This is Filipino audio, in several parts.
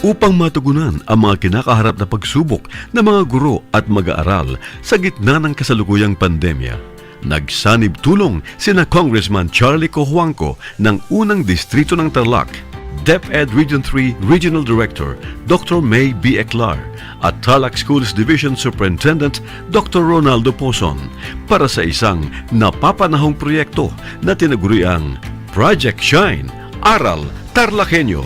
upang matugunan ang mga kinakaharap na pagsubok ng mga guro at mag-aaral sa gitna ng kasalukuyang pandemya. Nagsanib tulong sina Congressman Charlie Cojuangco ng unang distrito ng Tarlac, DEPED Region 3 Regional Director Dr. May B. Eclar at Tarlac Schools Division Superintendent Dr. Ronaldo Pozon para sa isang napapanahong proyekto na tinaguriang Project Shine, Aral TarlakHenyo.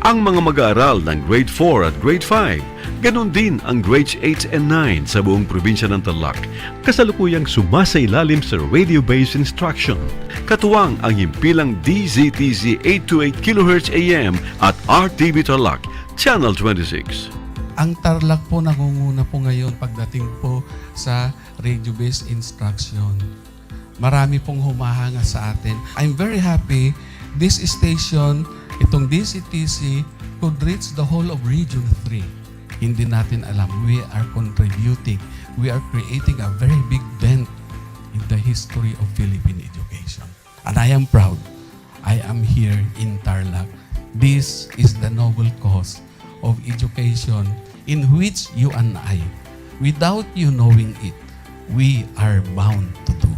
Ang mga mag-aaral ng Grade 4 at Grade 5, ganon din ang Grades 8 and 9 sa buong probinsya ng Tarlac, kasalukuyang sumasailalim sa radio-based instruction. Katuwang ang himpilang DZTZ 828 kHz AM at RTV Tarlac, Channel 26. Ang Tarlac po nangunguna po ngayon pagdating po sa radio-based instruction. Marami pong humahanga sa atin. I'm very happy this station, itong DCTC, could reach the whole of Region 3. Hindi natin alam, we are contributing. We are creating a very big dent in the history of Philippine education. And I am proud. I am here in Tarlac. This is the noble cause of education in which you and I, without you knowing it, we are bound to do.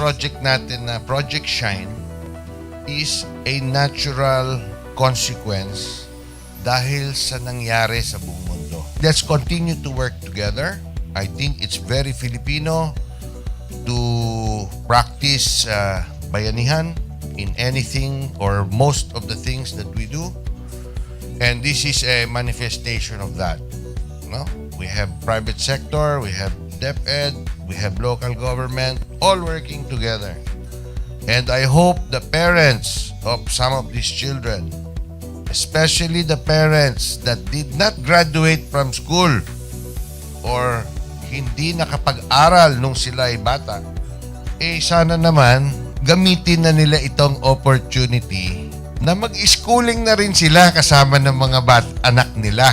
Project natin na Project Shine is a natural consequence dahil sa nangyari sa buong mundo. Let's continue to work together. I think it's very Filipino to practice bayanihan in anything or most of the things that we do. And this is a manifestation of that. No? We have private sector, we have DEPED, we have local government, all working together. And I hope the parents of some of these children, especially the parents that did not graduate from school or hindi nakapag-aral nung sila ay bata, sana naman gamitin na nila itong opportunity na mag-schooling na rin sila kasama ng mga anak nila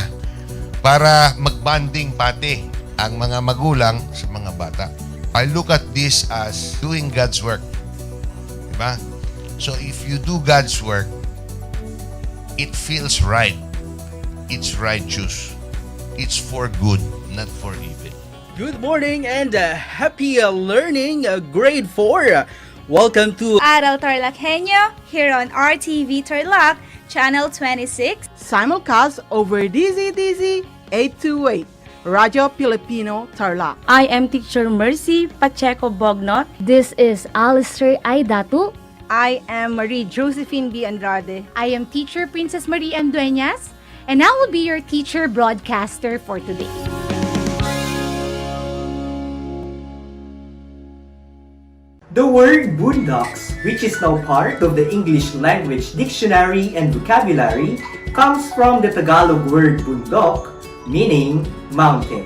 para mag-bonding pati ang mga magulang sa mga bata. I look at this as doing God's work. Diba? So if you do God's work, it feels right. It's righteous. It's for good, not for evil. Good morning and happy learning, grade 4. Welcome to Aral TarlakHenyo here on RTV Tarlac, Channel 26. Simulcast over DZTZ 828, Radio Filipino Tarlac. I am Teacher Mercy Pacheco Bognot. This is Alistair Aidatu. I am Marie Josephine B. Andrade. I am Teacher Princess Marie M. Dueñas, and I will be your teacher broadcaster for today. The word boondocks, which is now part of the English Language Dictionary and Vocabulary, comes from the Tagalog word bundok, meaning mountain.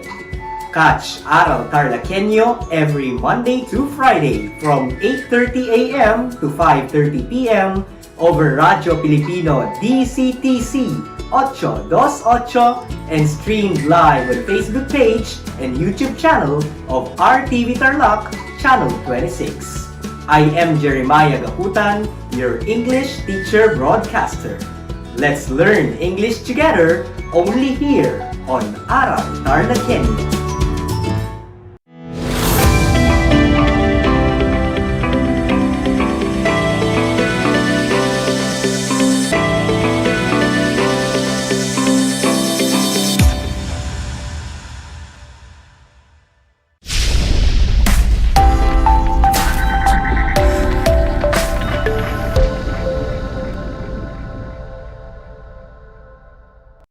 Catch Aral TarlakHenyo every Monday to Friday from 8:30 a.m. to 5:30 p.m. over Radio Filipino DCTC 828 and streamed live on Facebook page and YouTube channel of RTV Tarlac, Channel 26. I am Jeremiah Gaputan, your English teacher broadcaster. Let's learn English together only here on Aral TarlakHenyo.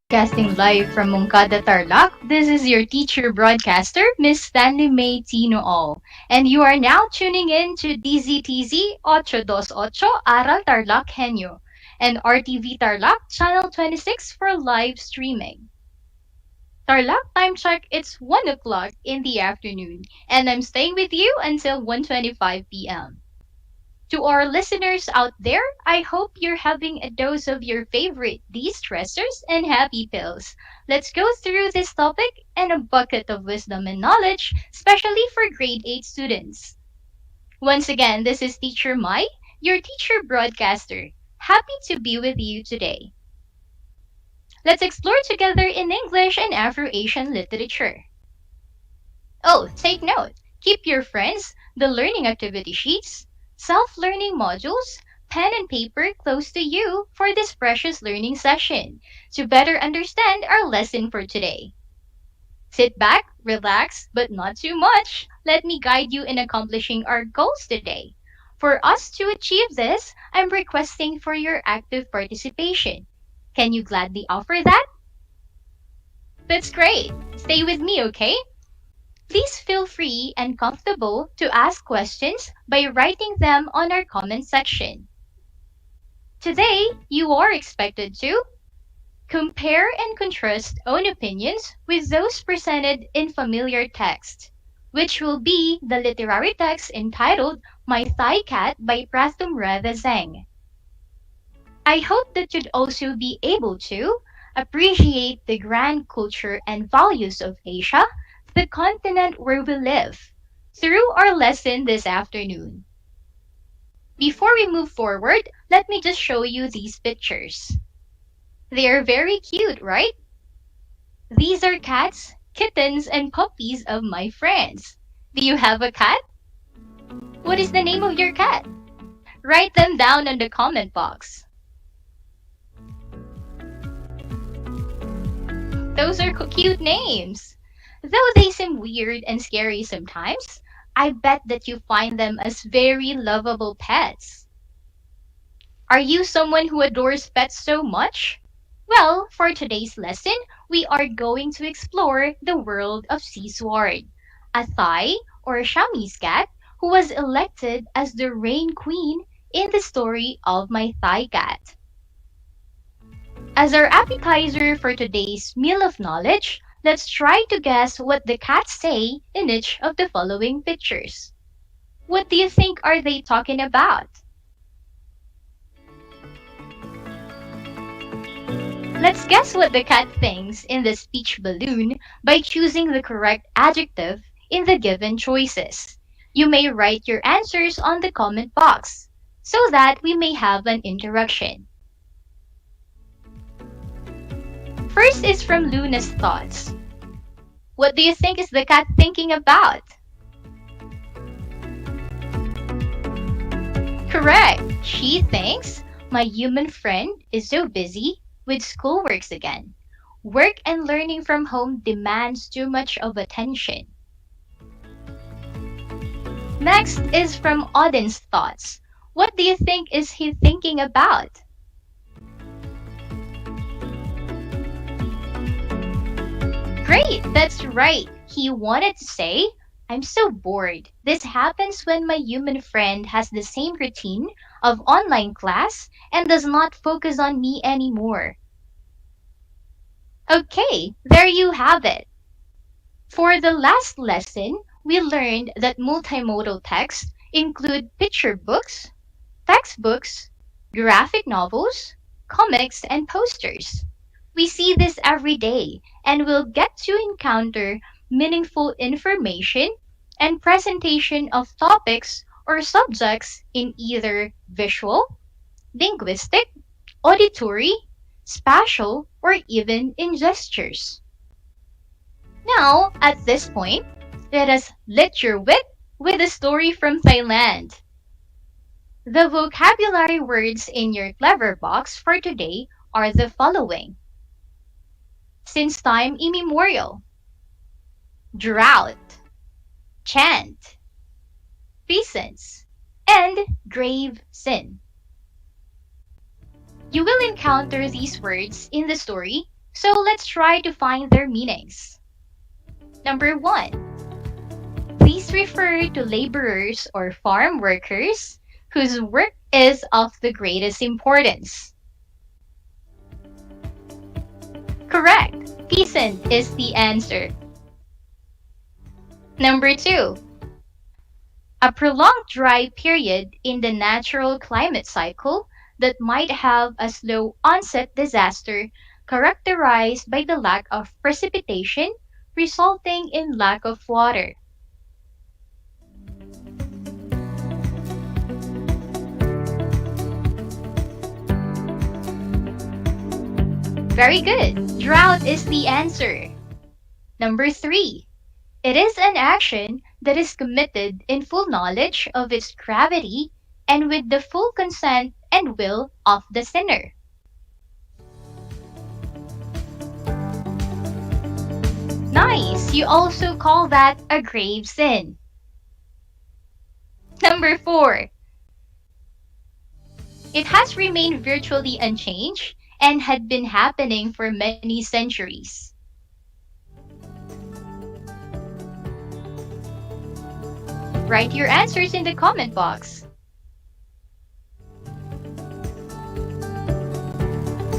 Broadcasting live from Moncada, Tarlac, this is your teacher broadcaster, Miss Stanley May Tino All. And you are now tuning in to DZTZ 828 Aral TarlakHenyo and RTV Tarlac, Channel 26 for live streaming. Tarlac time check, it's 1 o'clock in the afternoon, and I'm staying with you until 1:25 p.m. To our listeners out there, I hope you're having a dose of your favorite de-stressors and happy pills. Let's go through this topic and a bucket of wisdom and knowledge, especially for grade 8 students. Once again, this is Teacher Mai, your teacher broadcaster. Happy to be with you today. Let's explore together in English and Afro-Asian literature. Oh, take note. Keep your friends, the learning activity sheets, self-learning modules, pen and paper close to you for this precious learning session to better understand our lesson for today. Sit back, relax, but not too much. Let me guide you in accomplishing our goals today. For us to achieve this, I'm requesting for your active participation. Can you gladly offer that? That's great. Stay with me, okay? Please feel free and comfortable to ask questions by writing them on our comment section. Today, you are expected to compare and contrast own opinions with those presented in familiar text, which will be the literary text entitled My Thigh Cat by Prathumratha Zeng. I hope that you'd also be able to appreciate the grand culture and values of Asia, the continent where we live, through our lesson this afternoon. Before we move forward, let me just show you these pictures. They are very cute, right? These are cats, kittens, and puppies of my friends. Do you have a cat? What is the name of your cat? Write them down in the comment box. Those are cute names. Though they seem weird and scary sometimes, I bet that you find them as very lovable pets. Are you someone who adores pets so much? Well, for today's lesson, we are going to explore the world of Seasword, a Thai or Siamese cat who was elected as the Rain Queen in the story of My Thigh Cat. As our appetizer for today's meal of knowledge, let's try to guess what the cats say in each of the following pictures. What do you think are they talking about? Let's guess what the cat thinks in the speech balloon by choosing the correct adjective in the given choices. You may write your answers on the comment box so that we may have an interaction. First is from Luna's thoughts. What do you think is the cat thinking about? Correct. She thinks my human friend is so busy with schoolworks again. Work and learning from home demands too much of attention. Next is from Odin's thoughts. What do you think is he thinking about? Great, that's right. He wanted to say, I'm so bored. This happens when my human friend has the same routine of online class and does not focus on me anymore. Okay, there you have it. For the last lesson, we learned that multimodal texts include picture books, textbooks, graphic novels, comics, and posters. We see this every day and will get to encounter meaningful information and presentation of topics or subjects in either visual, linguistic, auditory, spatial, or even in gestures. Now, at this point, let us lit your wit with a story from Thailand. The vocabulary words in your clever box for today are the following. Since time immemorial, drought, chant, presence, and grave sin. You will encounter these words in the story, so let's try to find their meanings. Number 1. These refer to laborers or farm workers whose work is of the greatest importance. Correct. Peasant is the answer. Number 2. A prolonged dry period in the natural climate cycle that might have a slow onset disaster characterized by the lack of precipitation resulting in lack of water. Very good. Drought is the answer. Number 3. It is an action that is committed in full knowledge of its gravity and with the full consent and will of the sinner. Nice! You also call that a grave sin. Number 4. It has remained virtually unchanged and had been happening for many centuries. Write your answers in the comment box.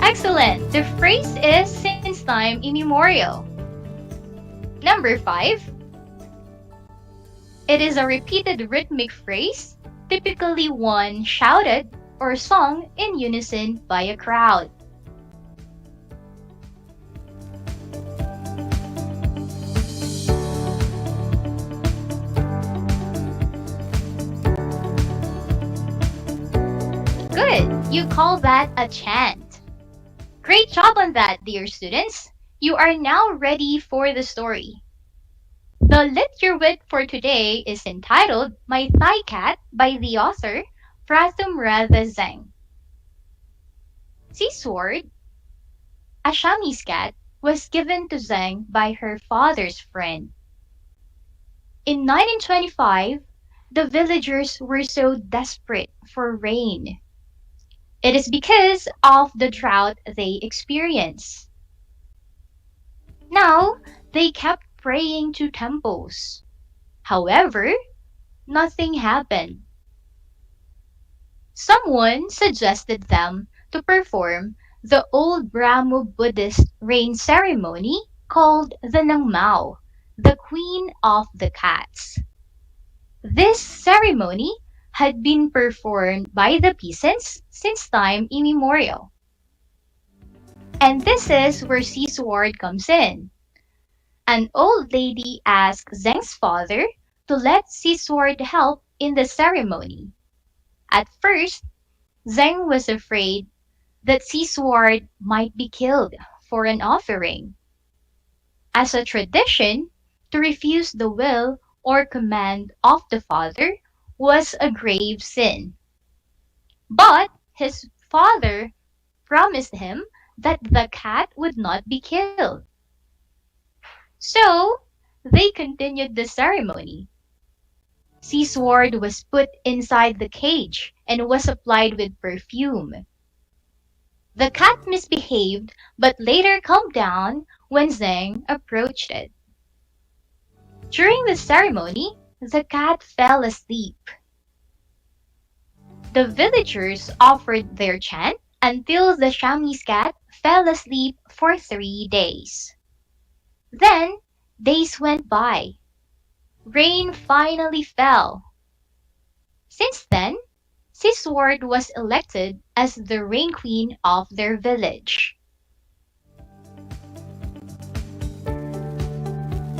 Excellent! The phrase is since time immemorial. Number 5. It is a repeated rhythmic phrase, typically one shouted or sung in unison by a crowd. Good! You call that a chant. Great job on that, dear students. You are now ready for the story. The Lit Your Wit for today is entitled My Thigh Cat by the author Pratham Radha Zeng. Seasword, a Siamese cat, was given to Zeng by her father's friend. In 1925, the villagers were so desperate for rain. It is because of the drought they experience. Now, they kept praying to temples. However, nothing happened. Someone suggested them to perform the old Brahmo Buddhist rain ceremony called the Nangmao, the Queen of the Cats. This ceremony had been performed by the peasants since time immemorial. And this is where Seasword comes in. An old lady asked Zeng's father to let Seasword help in the ceremony. At first, Zeng was afraid that Seasword might be killed for an offering. As a tradition, to refuse the will or command of the father was a grave sin. But his father promised him that the cat would not be killed. So, they continued the ceremony. Seasword was put inside the cage and was applied with perfume. The cat misbehaved but later calmed down when Zeng approached it. During the ceremony, the cat fell asleep. The villagers offered their chant until the Siamese cat fell asleep for 3 days. Then, days went by. Rain finally fell. Since then, Seasword was elected as the rain queen of their village.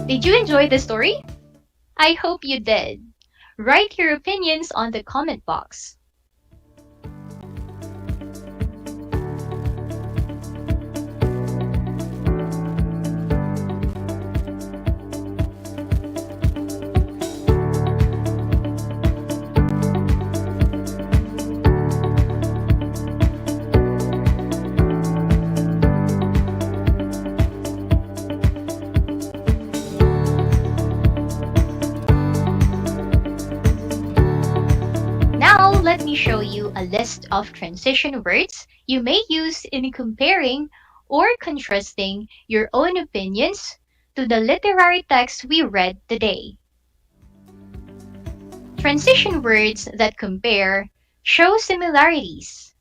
Did you enjoy the story? I hope you did. Write your opinions on the comment box. Let me show you a list of transition words you may use in comparing or contrasting your own opinions to the literary text we read today. Transition words that compare show similarities.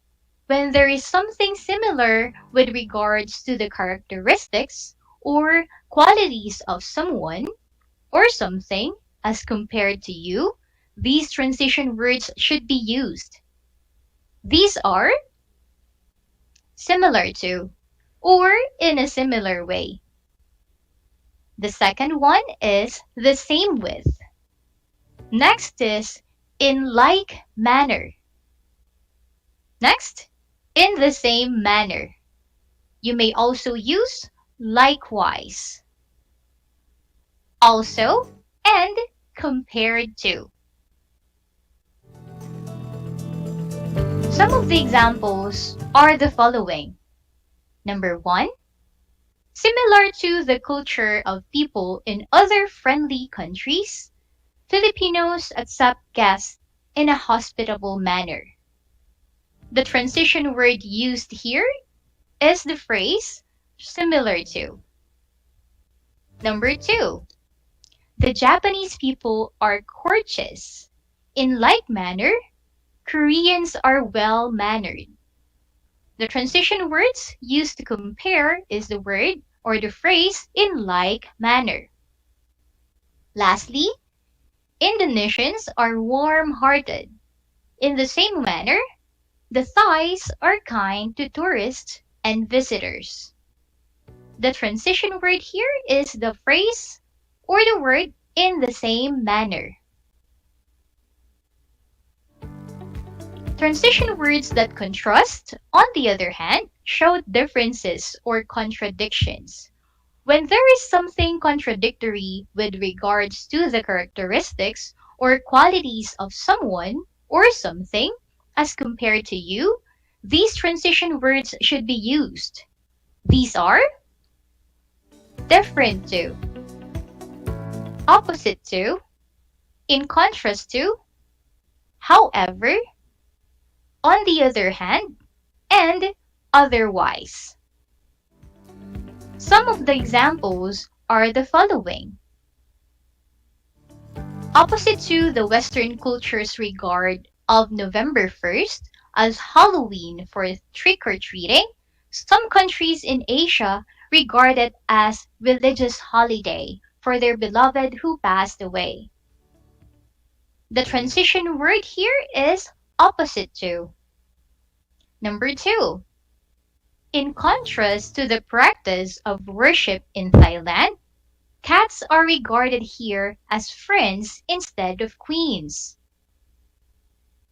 When there is something similar with regards to the characteristics or qualities of someone or something as compared to you, these transition words should be used. These are similar to or in a similar way. The second one is the same with. Next is in like manner. Next, in the same manner. You may also use likewise. Also and compared to. Some of the examples are the following. Number 1, similar to the culture of people in other friendly countries, Filipinos accept guests in a hospitable manner. The transition word used here is the phrase similar to. Number 2, the Japanese people are courteous. In like manner, Koreans are well-mannered. The transition words used to compare is the word or the phrase in like manner. Lastly, Indonesians are warm-hearted. In the same manner, the Thais are kind to tourists and visitors. The transition word here is the phrase or the word in the same manner. Transition words that contrast, on the other hand, show differences or contradictions. When there is something contradictory with regards to the characteristics or qualities of someone or something as compared to you, these transition words should be used. These are different to, opposite to, in contrast to, however, on the other hand, and otherwise. Some of the examples are the following. Opposite to the Western culture's regard of November 1st as Halloween for trick-or-treating, some countries in Asia regard it as religious holiday for their beloved who passed away. The transition word here is opposite to. Number 2. In contrast to the practice of worship in Thailand, cats are regarded here as friends instead of queens.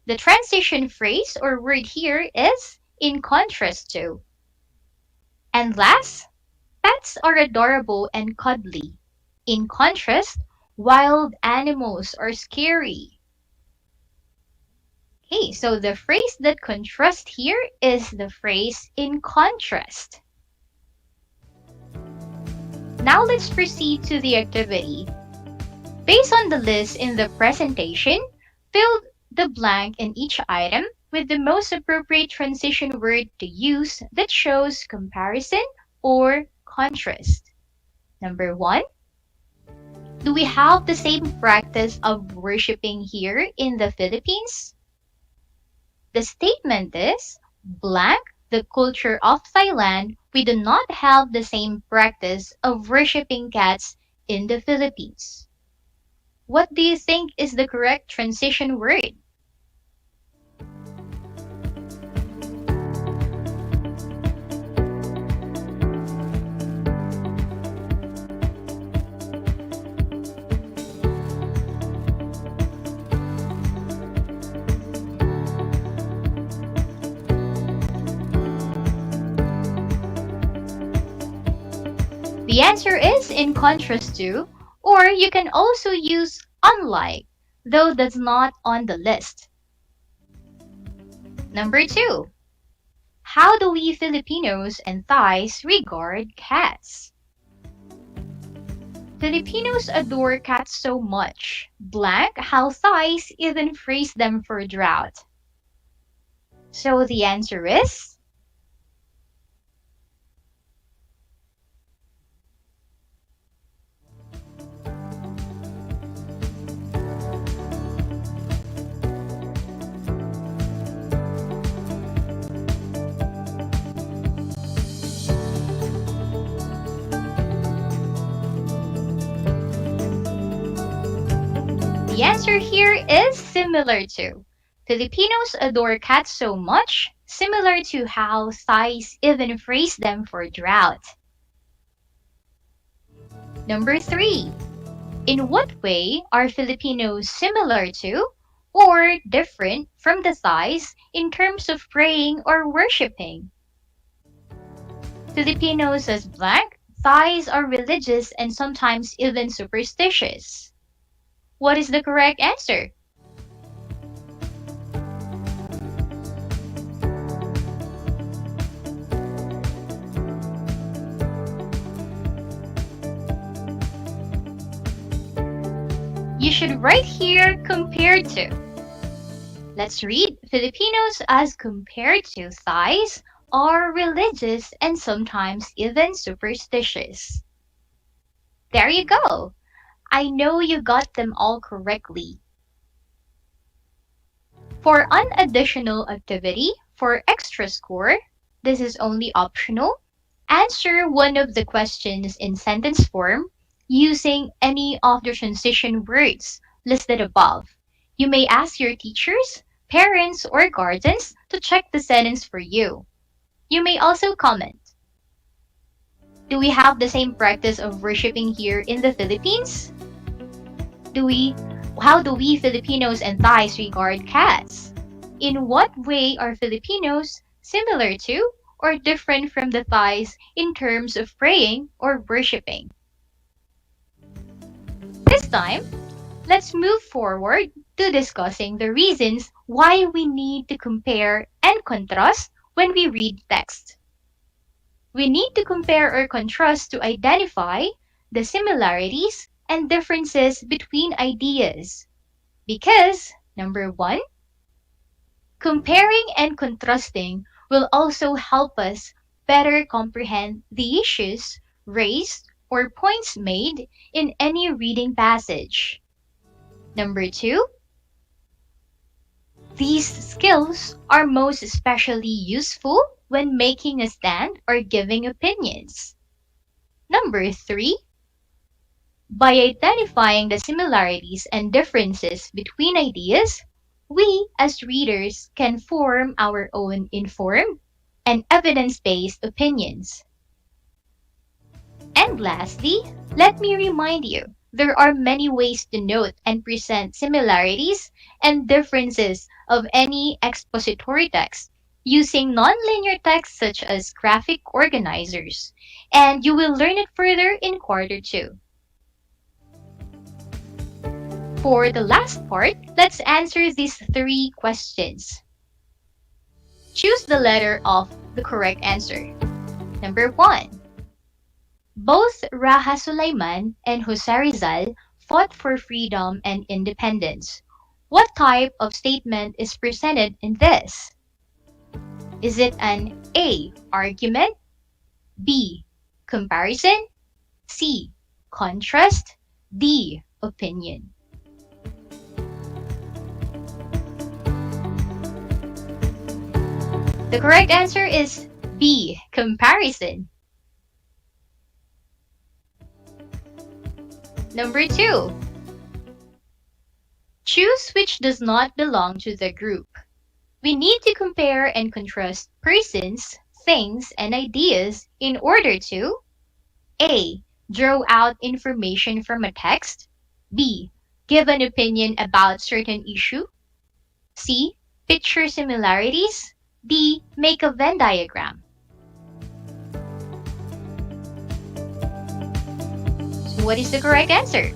The transition phrase or word here is in contrast to. And last, pets are adorable and cuddly. In contrast, wild animals are scary. Okay, so the phrase that contrasts here is the phrase in contrast. Now let's proceed to the activity. Based on the list in the presentation, fill the blank in each item with the most appropriate transition word to use that shows comparison or contrast. Number 1, do we have the same practice of worshiping here in the Philippines? The statement is, blank, the culture of Thailand, we do not have the same practice of worshiping cats in the Philippines. What do you think is the correct transition word? The answer is in contrast to, or you can also use unlike, though that's not on the list. Number 2, how do we Filipinos and Thais regard cats? Filipinos adore cats so much, blank, how Thais even freeze them for drought. So the answer is The answer here is similar to. Filipinos adore cats so much, similar to how Thais even praise them for drought. Number 3. In what way are Filipinos similar to or different from the Thais in terms of praying or worshiping? Filipinos as blank, Thais are religious and sometimes even superstitious. What is the correct answer? You should write here compared to. Let's read. Filipinos as compared to Thais are religious and sometimes even superstitious. There you go. I know you got them all correctly. For an additional activity, for extra score, this is only optional. Answer one of the questions in sentence form using any of the transition words listed above. You may ask your teachers, parents, or guardians to check the sentence for you. You may also comment. Do we have the same practice of worshiping here in the Philippines? How do we Filipinos and Thais regard cats? In what way are Filipinos similar to or different from the Thais in terms of praying or worshiping? This time, let's move forward to discussing the reasons why we need to compare and contrast when we read text. We need to compare or contrast to identify the similarities and differences between ideas. Because, number 1, comparing and contrasting will also help us better comprehend the issues raised or points made in any reading passage. Number 2, these skills are most especially useful when making a stand or giving opinions. Number 3, by identifying the similarities and differences between ideas, we as readers can form our own informed and evidence-based opinions. And lastly, let me remind you, there are many ways to note and present similarities and differences of any expository text using nonlinear text such as graphic organizers, and you will learn it further in quarter 2. For the last part, let's answer these 3 questions. Choose the letter of the correct answer. Number 1. Both Raja Sulaiman and Jose Rizal fought for freedom and independence. What type of statement is presented in this? Is it an A, argument, B, comparison, C, contrast, D, opinion? The correct answer is B, comparison. Number 2. Choose which does not belong to the group. We need to compare and contrast persons, things, and ideas in order to A. Draw out information from a text, B. Give an opinion about certain issue, C. Picture similarities, D. Make a Venn diagram. So what is the correct answer?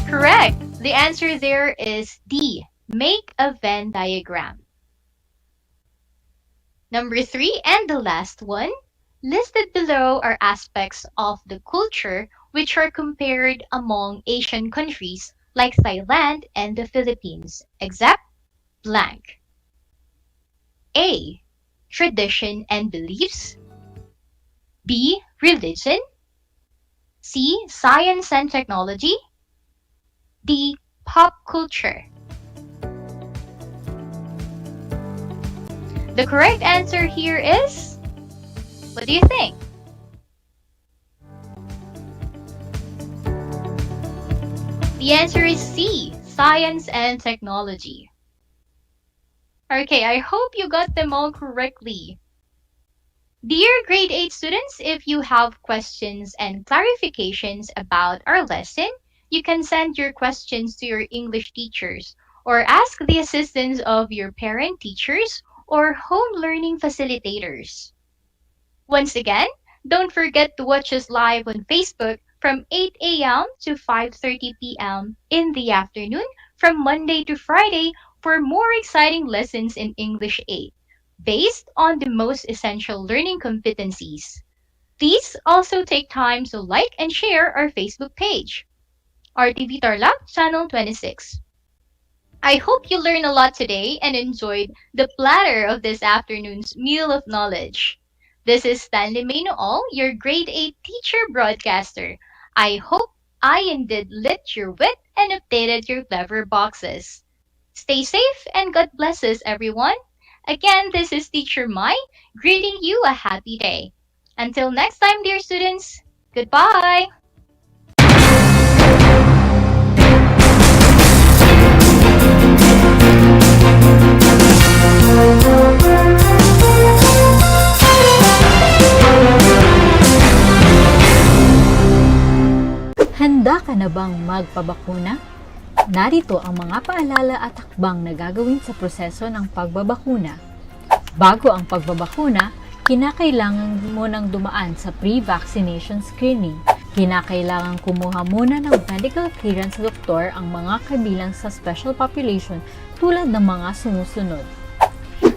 Correct. The answer there is D. Make a Venn diagram. Number 3 and the last one. Listed below are aspects of the culture which are compared among Asian countries like Thailand and the Philippines, except blank. A. Tradition and beliefs. B. Religion. C. Science and technology. D. Pop culture. The correct answer here is, what do you think? The answer is C, science and technology. Okay, I hope you got them all correctly. Dear grade 8 students, if you have questions and clarifications about our lesson, you can send your questions to your English teachers or ask the assistance of your parent teachers or home learning facilitators. Once again, don't forget to watch us live on Facebook from 8 a.m. to 5:30 p.m. in the afternoon from Monday to Friday for more exciting lessons in English 8 based on the most essential learning competencies. Please also take time to like and share our Facebook page, RTV Tarlac Channel 26. I hope you learned a lot today and enjoyed the platter of this afternoon's meal of knowledge. This is Stanley Maynool, your grade 8 teacher broadcaster. I hope I indeed lit your wit and updated your clever boxes. Stay safe and God bless us, everyone. Again, this is Teacher Mai, greeting you a happy day. Until next time, dear students, goodbye! Handa ka na bang magpabakuna? Narito ang mga paalala at hakbang na gagawin sa proseso ng pagbabakuna. Bago ang pagbabakuna, kinakailangan mo nang dumaan sa pre-vaccination screening. Kinakailangan kumuha muna ng medical clearance sa doktor ang mga kabilang sa special population tulad ng mga sumusunod.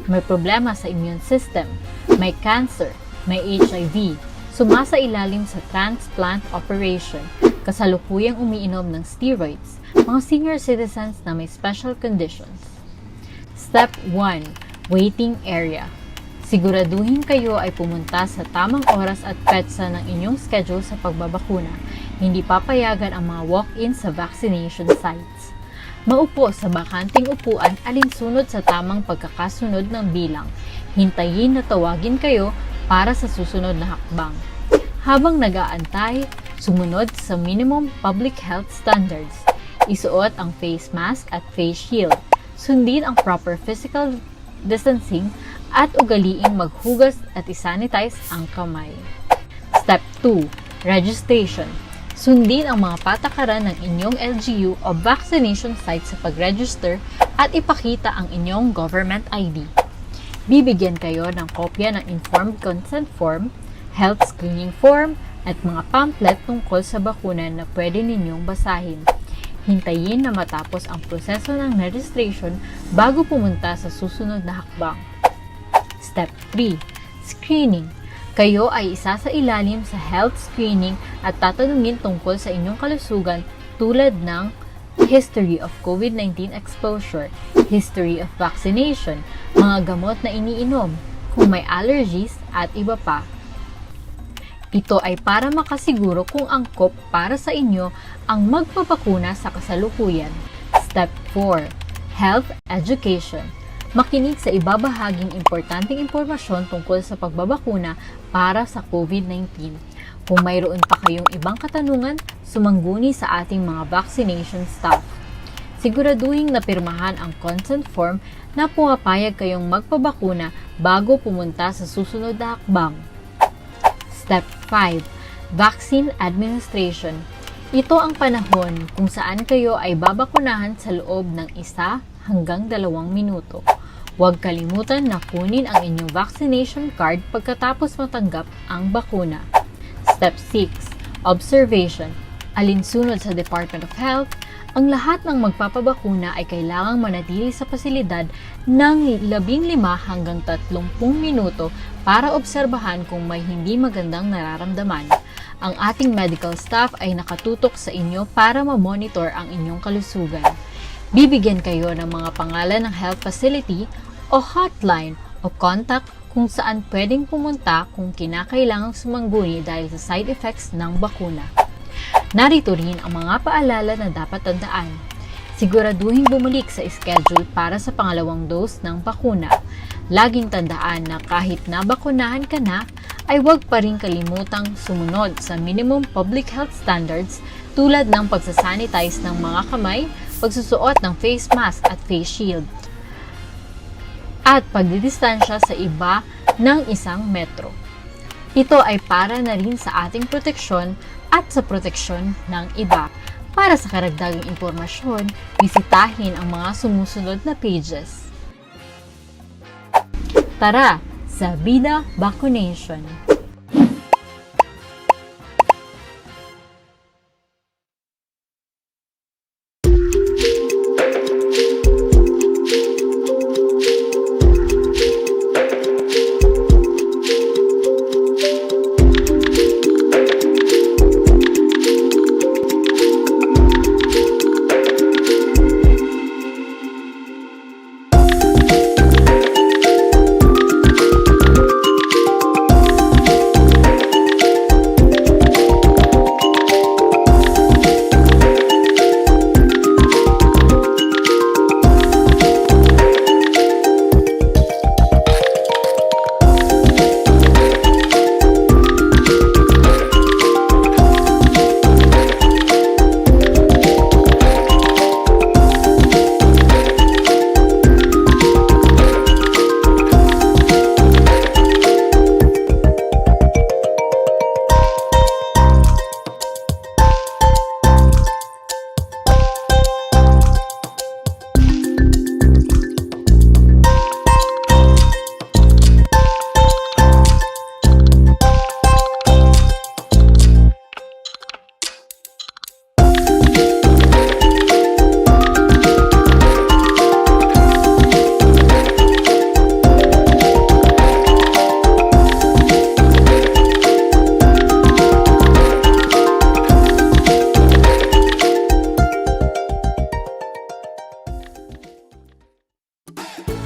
May problema sa immune system, may cancer, may HIV, sumasailalim sa transplant operation, kasalukuyang umiinom ng steroids, mga senior citizens na may special conditions. Step 1. Waiting area. Siguraduhin kayo ay pumunta sa tamang oras at petsa ng inyong schedule sa pagbabakuna. Hindi papayagan ang mga walk-in sa vaccination sites. Maupo sa bakanting upuan alinsunod sa tamang pagkakasunod ng bilang. Hintayin na tawagin kayo para sa susunod na hakbang. Habang nag-aantay, sumunod sa minimum public health standards. Isuot ang face mask at face shield. Sundin ang proper physical distancing at ugaliing maghugas at isanitize ang kamay. Step 2. Registration. Sundin ang mga patakaran ng inyong LGU o vaccination site sa pag-register at ipakita ang inyong government ID. Bibigyan kayo ng kopya ng informed consent form, health screening form, at mga pamphlet tungkol sa bakuna na pwede ninyong basahin. Hintayin na matapos ang proseso ng registration bago pumunta sa susunod na hakbang. Step 3. Screening. Kayo ay isa sa ilalim sa health screening at tatanungin tungkol sa inyong kalusugan tulad ng history of COVID-19 exposure, history of vaccination, mga gamot na iniinom, kung may allergies at iba pa. Ito ay para makasiguro kung angkop para sa inyo ang magpapakuna sa kasalukuyan. Step 4. Health Education. Makinig sa ibabahaging importanteng impormasyon tungkol sa pagbabakuna para sa COVID-19. Kung mayroon pa kayong ibang katanungan, sumangguni sa ating mga vaccination staff. Siguraduhin na pirmahan ang consent form na pumapayag kayong magpabakuna bago pumunta sa susunod na hakbang. Step 5. Vaccine Administration. Ito ang panahon kung saan kayo ay babakunahan sa loob ng 1 hanggang 2 minuto. Huwag kalimutan na kunin ang inyong vaccination card pagkatapos matanggap ang bakuna. Step 6. Observation. Alinsunod sa Department of Health, ang lahat ng magpapabakuna ay kailangang manatili sa pasilidad ng 15 hanggang 30 minuto para obserbahan kung may hindi magandang nararamdaman. Ang ating medical staff ay nakatutok sa inyo para ma-monitor ang inyong kalusugan. Bibigyan kayo ng mga pangalan ng health facility o hotline o contact kung saan pwedeng pumunta kung kinakailangang sumangguni dahil sa side effects ng bakuna. Narito rin ang mga paalala na dapat tandaan. Siguraduhin bumalik sa schedule para sa pangalawang dose ng bakuna. Laging tandaan na kahit nabakunahan ka na, ay huwag pa rin kalimutang sumunod sa minimum public health standards tulad ng pagsasanitize ng mga kamay, pagsusuot ng face mask at face shield, at pagdidistansya sa iba ng 1 metro. Ito ay para na rin sa ating proteksyon at sa proteksyon ng iba. Para sa karagdagang impormasyon, bisitahin ang mga sumusunod na pages. Tara sa Bida Vaccination!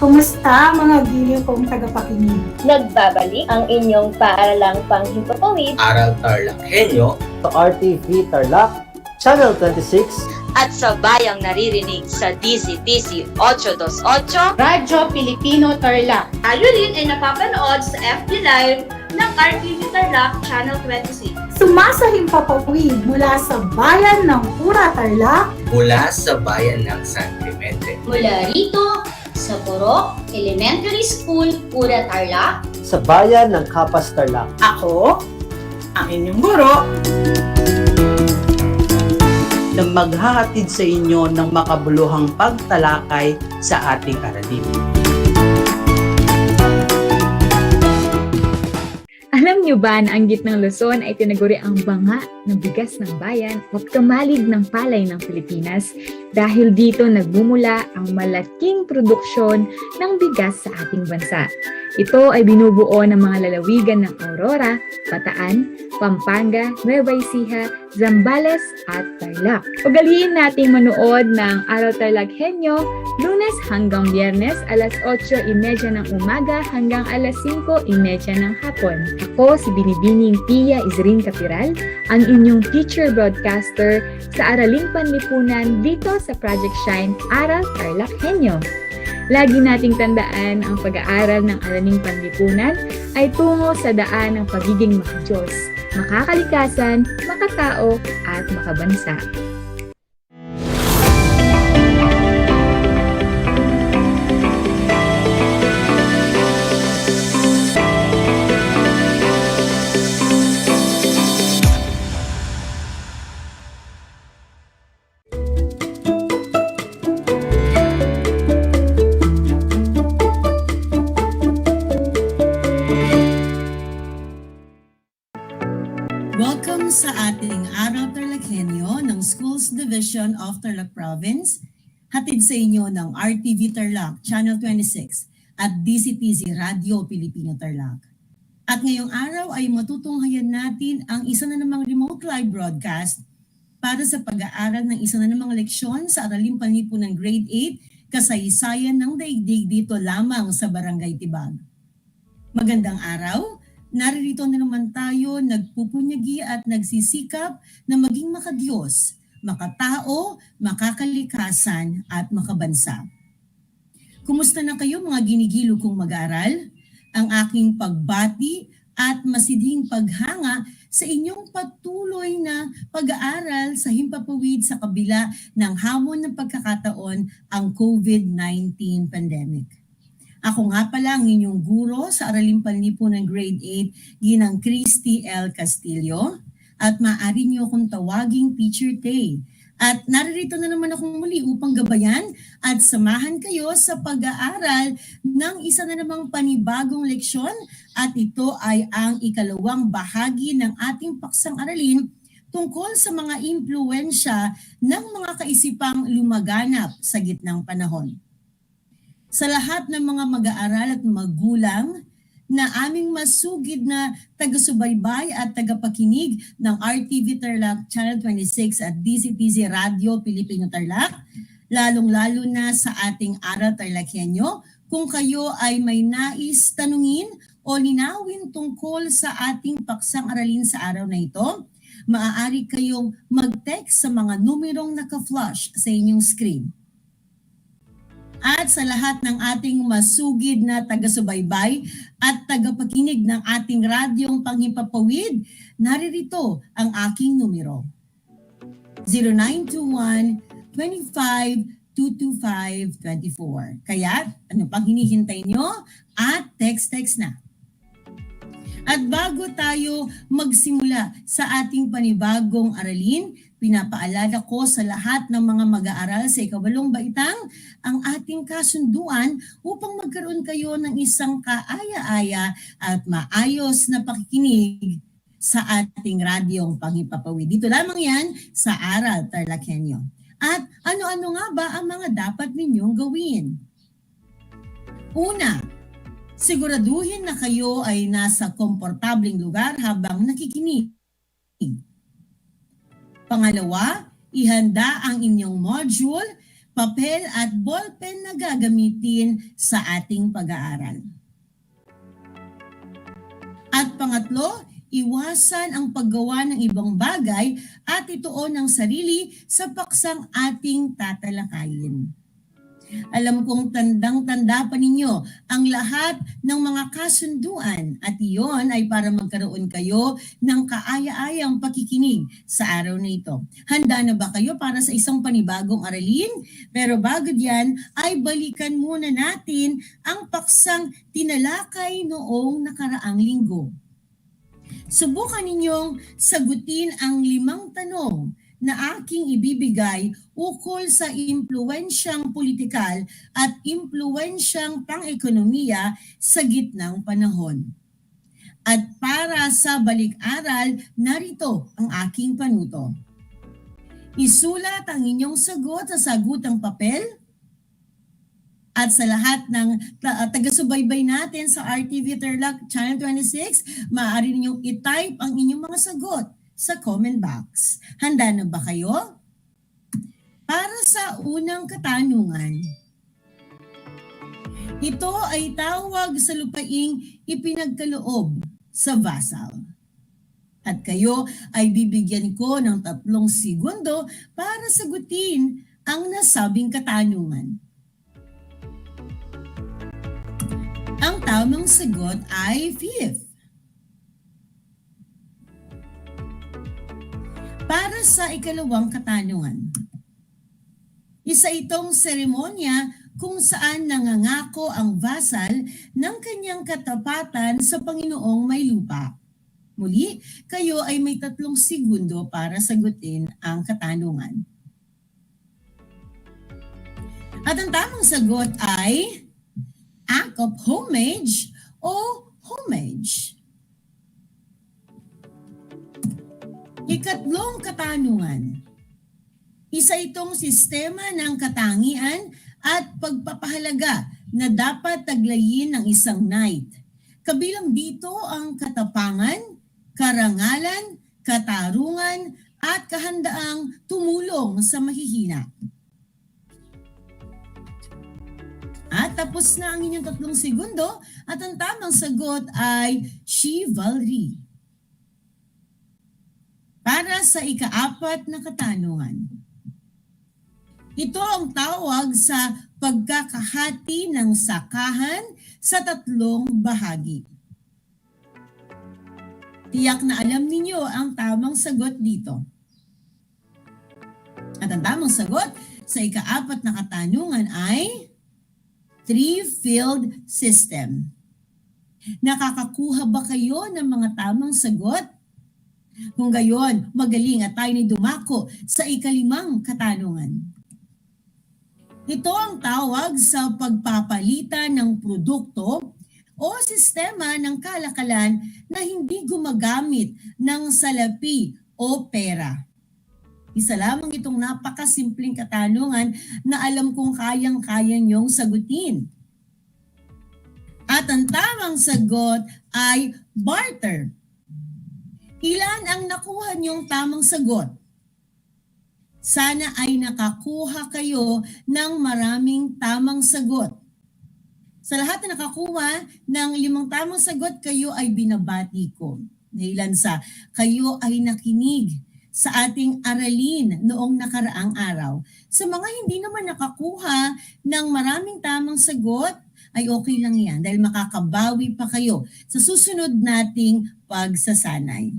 Kumusta mga giliw kong tagapakinig? Nagbabalik ang inyong paaralang panghimpapawid, Aral TarlakHenyo, RTV Tarlac, Channel 26, at sa bayang naririnig sa DZTZ 828, Radyo Pilipino Tarlac. Tayo rin ay napapanood sa FB Live ng RTV Tarlac Channel 26. Sumasahimpapawid mula sa bayan ng Pura Tarlac, mula sa bayan ng San Clemente, mula rito sa Purok Elementary School, Pura Tarlac, sa bayan ng Kapas Tarlac. Ako, ang inyong guro, na maghahatid sa inyo ng makabuluhang pagtalakay sa ating aralin. Alam niyo ba na ang gitnang Luzon ay tinaguri ang banga ng bigas ng bayan at kamalig ng palay ng Pilipinas dahil dito nagmumula ang malaking produksyon ng bigas sa ating bansa. Ito ay binubuo ng mga lalawigan ng Aurora, Bataan, Pampanga, Nueva Ecija, Zambales at Tarlac. Ugaliin nating manood ng Aral TarlakHenyo Lunes hanggang Biyernes alas 8:30 ng umaga hanggang alas 5:30 ng hapon. Ako si Binibining Pia Izrin Capiral, ang inyong teacher broadcaster sa Araling Panlipunan dito sa Project Shine Aral TarlakHenyo. Lagi nating tandaan ang pag-aaral ng Araling Panlipunan ay tungo sa daan ng pagiging makadiyos, makakalikasan, makatao at makabansa. Welcome sa ating Aral TarlakHenyo ng Schools Division of Tarlac Province, hatid sa inyo ng RTV Tarlac Channel 26 at DCTZ Radio Pilipino Tarlac. At ngayong araw ay matutunghayan natin ang isa na namang remote live broadcast para sa pag-aaral ng isa na namang leksyon sa Araling Panlipunan Grade 8, Kasaysayan ng Daigdig dito lamang sa Barangay Tibag. Magandang araw! Naririto na naman tayo nagpupunyagi at nagsisikap na maging makadiyos, makatao, makakalikasan at makabansa. Kumusta na kayo mga ginigilo kong mag-aaral? Ang aking pagbati at masidhing paghanga sa inyong patuloy na pag-aaral sa himpapawid sa kabila ng hamon ng pagkakataon ang COVID-19 pandemic. Ako nga pala ang inyong guro sa Araling Panlipunan Grade 8, Ginang Christy L. Castillo, at maaari niyo akong tawaging Teacher Tay. At naririto na naman akong muli upang gabayan at samahan kayo sa pag-aaral ng isa na namang panibagong leksyon, at ito ay ang ikalawang bahagi ng ating paksang aralin tungkol sa mga impluwensya ng mga kaisipang lumaganap sa gitnang panahon. Sa lahat ng mga mag-aaral at magulang na aming masugid na taga-subaybay at tagapakinig ng RTV Tarlac Channel 26 at DCTZ Radio Pilipino Tarlac, lalong-lalo na sa ating Aral TarlakHenyo, kung kayo ay may nais tanungin o linawin tungkol sa ating paksang aralin sa araw na ito, maaari kayong mag-text sa mga numerong naka-flash sa inyong screen. At sa lahat ng ating masugid na taga-subaybay at tagapakinig ng ating radyong panghimpapawid, naririto ang aking numero. 0921-25-225-24. Kaya ano pang hinihintay nyo? At text na. At bago tayo magsimula sa ating panibagong aralin, pinapaalala ko sa lahat ng mga mag-aaral sa ikawalong baitang ang ating kasunduan upang magkaroon kayo ng isang kaaya-aya at maayos na pakikinig sa ating radyong panghimpapawid. Dito lamang yan sa Aral TarlakHenyo. At ano-ano nga ba ang mga dapat ninyong gawin? Una, siguraduhin na kayo ay nasa komportableng lugar habang nakikinig. Pangalawa, ihanda ang inyong module, papel at ballpen na gagamitin sa ating pag-aaral. At pangatlo, iwasan ang paggawa ng ibang bagay at ituon ang sarili sa paksang ating tatalakayin. Alam kong tandang-tanda pa ninyo ang lahat ng mga kasunduan at iyon ay para magkaroon kayo ng kaaya-ayang pakikinig sa araw na ito. Handa na ba kayo para sa isang panibagong aralin? Pero bago diyan ay balikan muna natin ang paksang tinalakay noong nakaraang linggo. Subukan ninyong sagutin ang 5 tanong na aking ibibigay ukol sa impluwensyang politikal at impluwensyang pang-ekonomiya sa gitnang panahon. At para sa balik-aral, narito ang aking panuto. Isulat ang inyong sagot sa sagutang papel. At sa lahat ng taga-subaybay natin sa RTV Tarlac Channel 26, maaari ninyong i-type ang inyong mga sagot sa comment box. Handa na ba kayo? Para sa unang katanungan, ito ay tawag sa lupaing ipinagkaloob sa vassal. At kayo ay bibigyan ko ng 3 segundo para sagutin ang nasabing katanungan. Ang tamang sagot ay fifth. Para sa ikalawang katanungan, isa itong seremonya kung saan nangangako ang vassal ng kanyang katapatan sa Panginoong may lupa. Muli, kayo ay may 3 segundo para sagutin ang katanungan. At ang tamang sagot ay act of homage o homage. Ikatlong katanungan. Isa itong sistema ng katangian at pagpapahalaga na dapat taglayin ng isang knight. Kabilang dito ang katapangan, karangalan, katarungan, at kahandaang tumulong sa mahihina. At tapos na ang inyong 3 segundo at ang tamang sagot ay chivalry. Para sa ika-4 na katanungan. Ito ang tawag sa pagkakahati ng sakahan sa 3 bahagi. Tiyak na alam ninyo ang tamang sagot dito. At ang tamang sagot sa ika-4 na katanungan ay 3-field system. Nakakakuha ba kayo ng mga tamang sagot? Kung gayon, magaling at tayo ni dumako sa ika-5 katanungan. Ito ang tawag sa pagpapalitan ng produkto o sistema ng kalakalan na hindi gumagamit ng salapi o pera. Isa lamang itong napakasimpleng katanungan na alam kong kayang-kaya niyong sagutin. At ang tamang sagot ay barter. Ilan ang nakuha niyong tamang sagot? Sana ay nakakuha kayo ng maraming tamang sagot. Sa lahat na nakakuha ng 5 tamang sagot, kayo ay binabati ko. Dahilan sa kayo ay nakinig sa ating aralin noong nakaraang araw. Sa mga hindi naman nakakuha ng maraming tamang sagot, ay okay lang yan dahil makakabawi pa kayo sa susunod nating pagsasanay.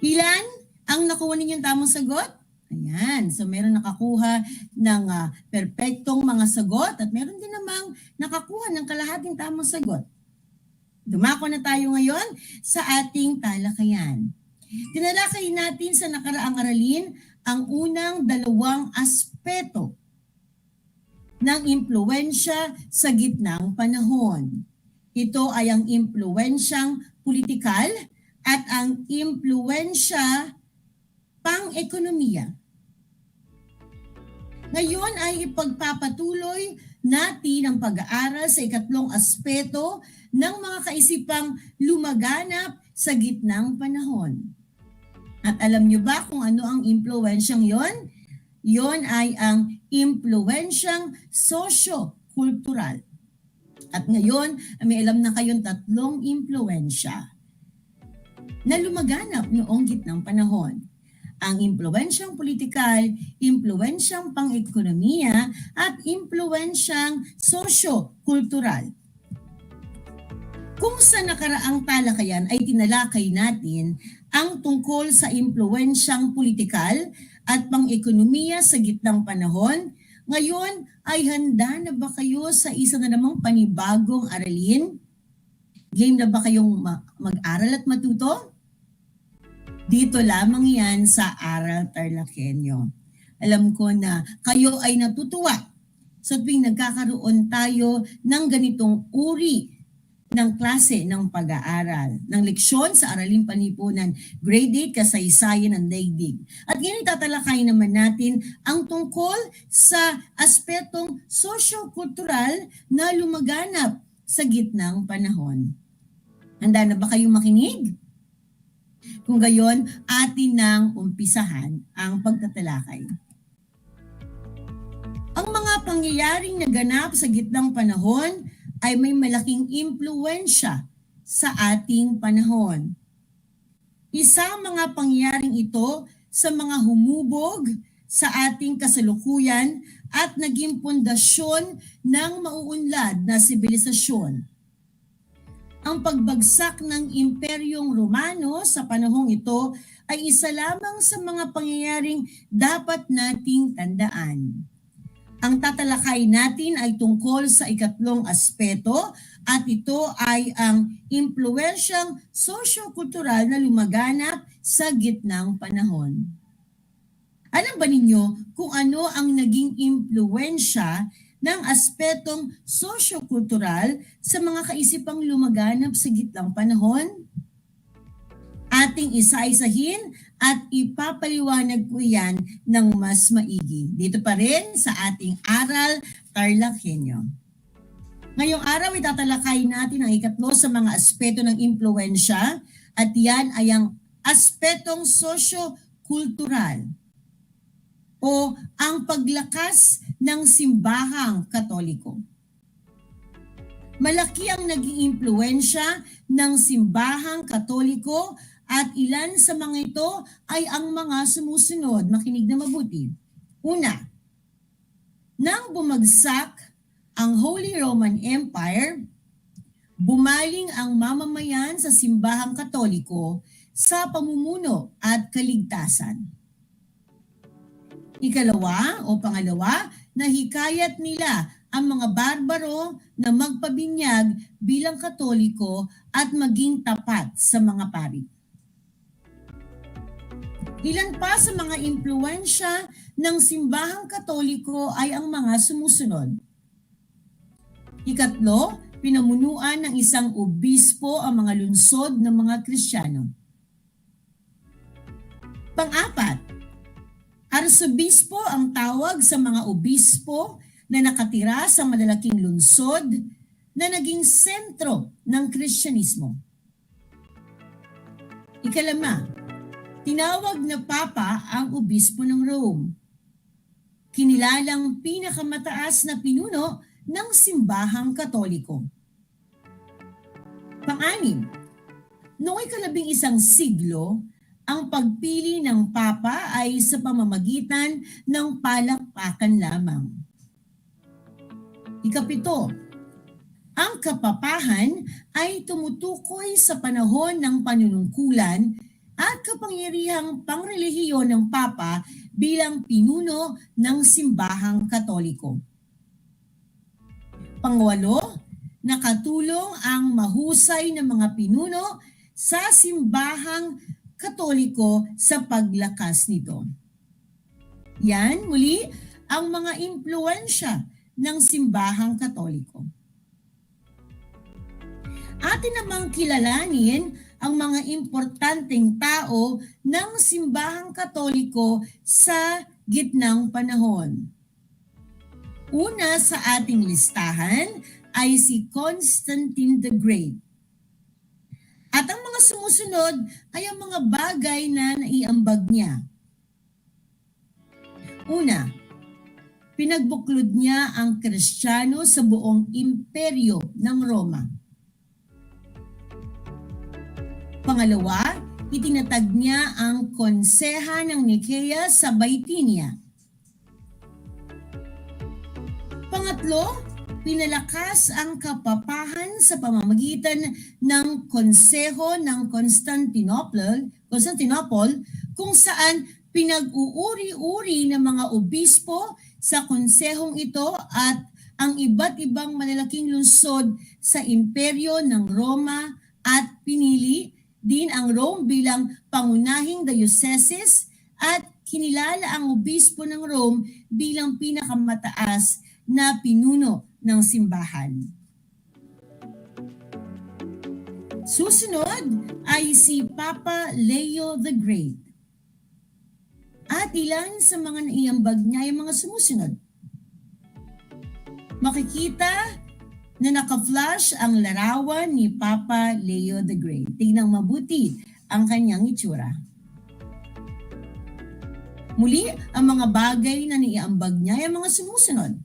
Ilan ang nakuha ninyong tamang sagot? Ayan, so meron nakakuha ng perpektong mga sagot at meron din namang nakakuha ng kalahating tamang sagot. Dumako na tayo ngayon sa ating talakayan. Tinalakay natin sa nakaraang aralin ang unang 2 aspeto ng impluwensya sa gitnang panahon. Ito ay ang impluwensyang politikal at ang impluwensya pang-ekonomiya. Ngayon ay ipagpapatuloy natin ang pag-aaral sa ika-3 aspeto ng mga kaisipang lumaganap sa gitnang panahon. At alam nyo ba kung ano ang impluwensyang yon? Yon ay ang impluwensyang sosyo-kultural. At ngayon, may alam na kayong 3 impluwensya na lumaganap noong gitnang panahon. Ang impluwensyang politikal, impluwensyang pang-ekonomiya, at impluwensyang sosyo-kultural. Kung sa nakaraang talakayan ay tinalakay natin ang tungkol sa impluwensyang politikal at pang-ekonomiya sa gitnang panahon, ngayon ay handa na ba kayo sa isa na namang panibagong aralin? Game na ba kayong mag-aral at matuto? Dito lamang yan sa Aral TarlakHenyo. Alam ko na kayo ay natutuwa sa tuwing nagkakaroon tayo ng ganitong uri ng klase ng pag-aaral, ng leksyon sa Araling Panipunan, Grade 8, Kasaysayan ng Daigdig. At ngayon itatalakay naman natin ang tungkol sa aspetong sosyo-kultural na lumaganap sa gitnang panahon. Handa na ba kayong makinig? Kung gayon, atin nang umpisahan ang pagtatalakay. Ang mga pangyayaring naganap sa gitnang panahon ay may malaking impluwensya sa ating panahon. Isa mga pangyayaring ito sa mga humubog sa ating kasalukuyan at naging pundasyon ng mauunlad na sibilisasyon. Ang pagbagsak ng Imperyong Romano sa panahong ito ay isa lamang sa mga pangyayaring dapat nating tandaan. Ang tatalakay natin ay tungkol sa ika-3 aspeto at ito ay ang impluwensyang sosyo-kultural na lumaganap sa gitnang panahon. Alam ba ninyo kung ano ang naging impluwensya ng aspetong sosyo-kultural sa mga kaisipang lumaganap sa gitnang panahon? Ating isa-isahin at ipapaliwanag ko yan ng mas maigi. Dito pa rin sa ating Aral TarlakHenyo. Ngayong araw itatalakay natin ang ika-3 sa mga aspeto ng impluwensya at yan ay ang aspetong sosyo-kultural o ang paglakas ng simbahang Katoliko. Malaki ang naging impluwensya ng simbahang Katoliko at ilan sa mga ito ay ang mga sumusunod. Makinig na mabuti. Una, Nang bumagsak ang Holy Roman Empire, bumaling ang mamamayan sa simbahang Katoliko sa pamumuno at kaligtasan. Pangalawa, nahikayat nila ang mga barbaro na magpabinyag bilang Katoliko at maging tapat sa mga pari. Ilan pa sa mga impluwensya ng simbahang Katoliko ay ang mga sumusunod. Ikatlo, pinamunuan ng isang obispo ang mga lungsod ng mga Kristiyano. Pang-apat, arsobispo ang tawag sa mga obispo na nakatira sa malalaking lungsod na naging sentro ng Kristyanismo. Ikalama, tinawag na Papa ang obispo ng Rome. Kinilalang pinakamataas na pinuno ng simbahang Katoliko. Pang-anim, noong ika-11 siglo, ang pagpili ng Papa ay sa pamamagitan ng palakpakan lamang. Ikapito, ang kapapahan ay tumutukoy sa panahon ng panunungkulan at kapangyarihang pangrelihiyon ng Papa bilang pinuno ng simbahang Katoliko. Pangwalo, nakatulong ang mahusay na mga pinuno sa simbahang Katoliko sa paglakas nito. Yan, muli, ang mga impluwensya ng simbahang Katoliko. Atin namang kilalanin ang mga importanteng tao ng simbahang Katoliko sa gitnang panahon. Una sa ating listahan ay si Constantine the Great. At ang mga sumusunod ay ang mga bagay na naiambag niya. Una, pinagbuklod niya ang Kristiyano sa buong imperyo ng Roma. Pangalawa, itinatag niya ang konseha ng Nikea sa Bithynia. Pangatlo, pinalakas ang kapapahan sa pamamagitan ng konseho ng Constantinople kung saan pinag-uuri-uri ng mga obispo sa konsehong ito at ang iba't ibang malalaking lungsod sa imperyo ng Roma at pinili din ang Rome bilang pangunahing dioceses at kinilala ang obispo ng Rome bilang pinakamataas na pinuno ng simbahan. Susunod ay si Papa Leo the Great. At ilan sa mga naiambag niya ay mga sumusunod. Makikita na naka-flash ang larawan ni Papa Leo the Great. Tingnan mabuti ang kanyang itsura. Muli, ang mga bagay na naiambag niya ay mga sumusunod.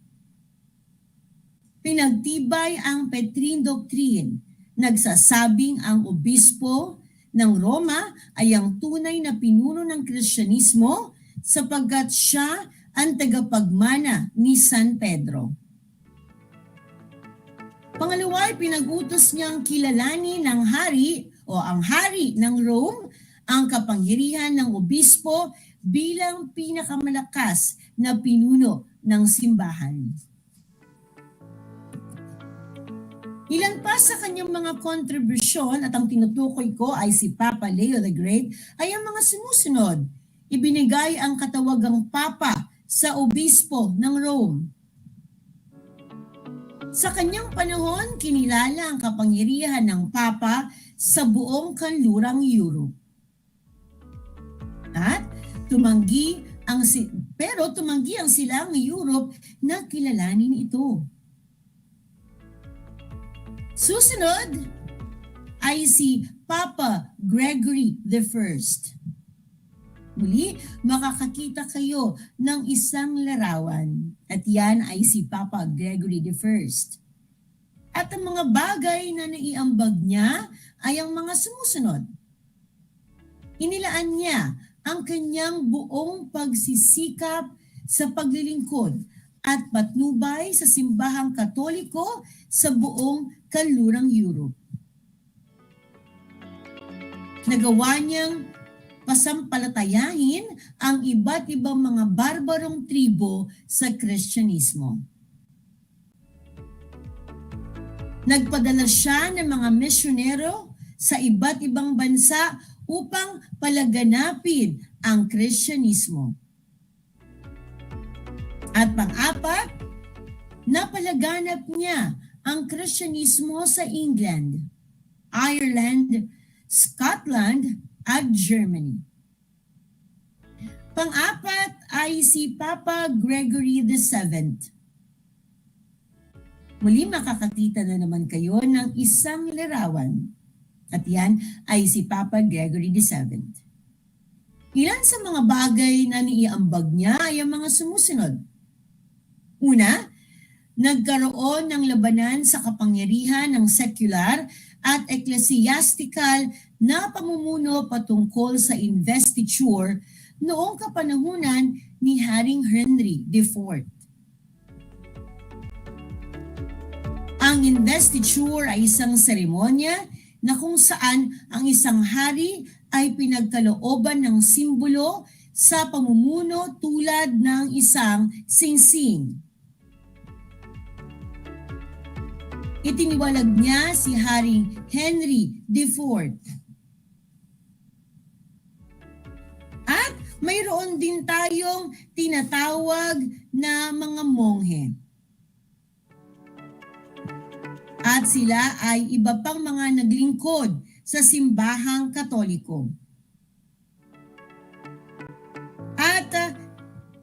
Pinagtibay ang Petrine Doctrine, nagsasabing ang obispo ng Roma ay ang tunay na pinuno ng Kristyanismo sapagkat siya ang tagapagmana ni San Pedro. Pangalawa, pinag-utos niyang kilalanin ng hari o ang hari ng Rome ang kapangyarihan ng obispo bilang pinakamalakas na pinuno ng simbahan. Ilan pa sa kanyang mga kontribusyon at ang tinutukoy ko ay si Papa Leo the Great ay ang mga sumusunod. Ibinigay ang katawagang Papa sa obispo ng Rome. Sa kanyang panahon, kinilala ang kapangyarihan ng Papa sa buong kanlurang Europe. At tumanggi ang silang Europe na kilalanin ito. Susunod ay si Papa Gregory I. Muli, makakakita kayo ng isang larawan at yan ay si Papa Gregory I. At ang mga bagay na naiambag niya ay ang mga sumusunod. Inilaan niya ang kanyang buong pagsisikap sa paglilingkod at patnubay sa simbahang Katoliko sa buong kanlurang Europe. Nagawa niyang pasampalatayahin ang iba't ibang mga barbarong tribo sa Kristyanismo. Nagpadala siya ng mga misyonero sa iba't ibang bansa upang palaganapin ang Kristyanismo. At pang-apat, napalaganap niya ang Kristyanismo sa England, Ireland, Scotland, at Germany. Pang-apat ay si Papa Gregory VII. Muli makakakita na naman kayo ng isang larawan. At yan ay si Papa Gregory VII. Ilan sa mga bagay na niiambag niya ay ang mga sumusunod. Una, nagkaroon ng labanan sa kapangyarihan ng secular at ecclesiastical na pamumuno patungkol sa investiture noong kapanahunan ni Haring Henry IV. Ang investiture ay isang seremonya na kung saan ang isang hari ay pinagkalooban ng simbolo sa pamumuno tulad ng isang singsing. Itiniwalag niya si Haring Henry IV. At mayroon din tayong tinatawag na mga monghe. At sila ay iba pang mga naglingkod sa simbahang Katoliko. At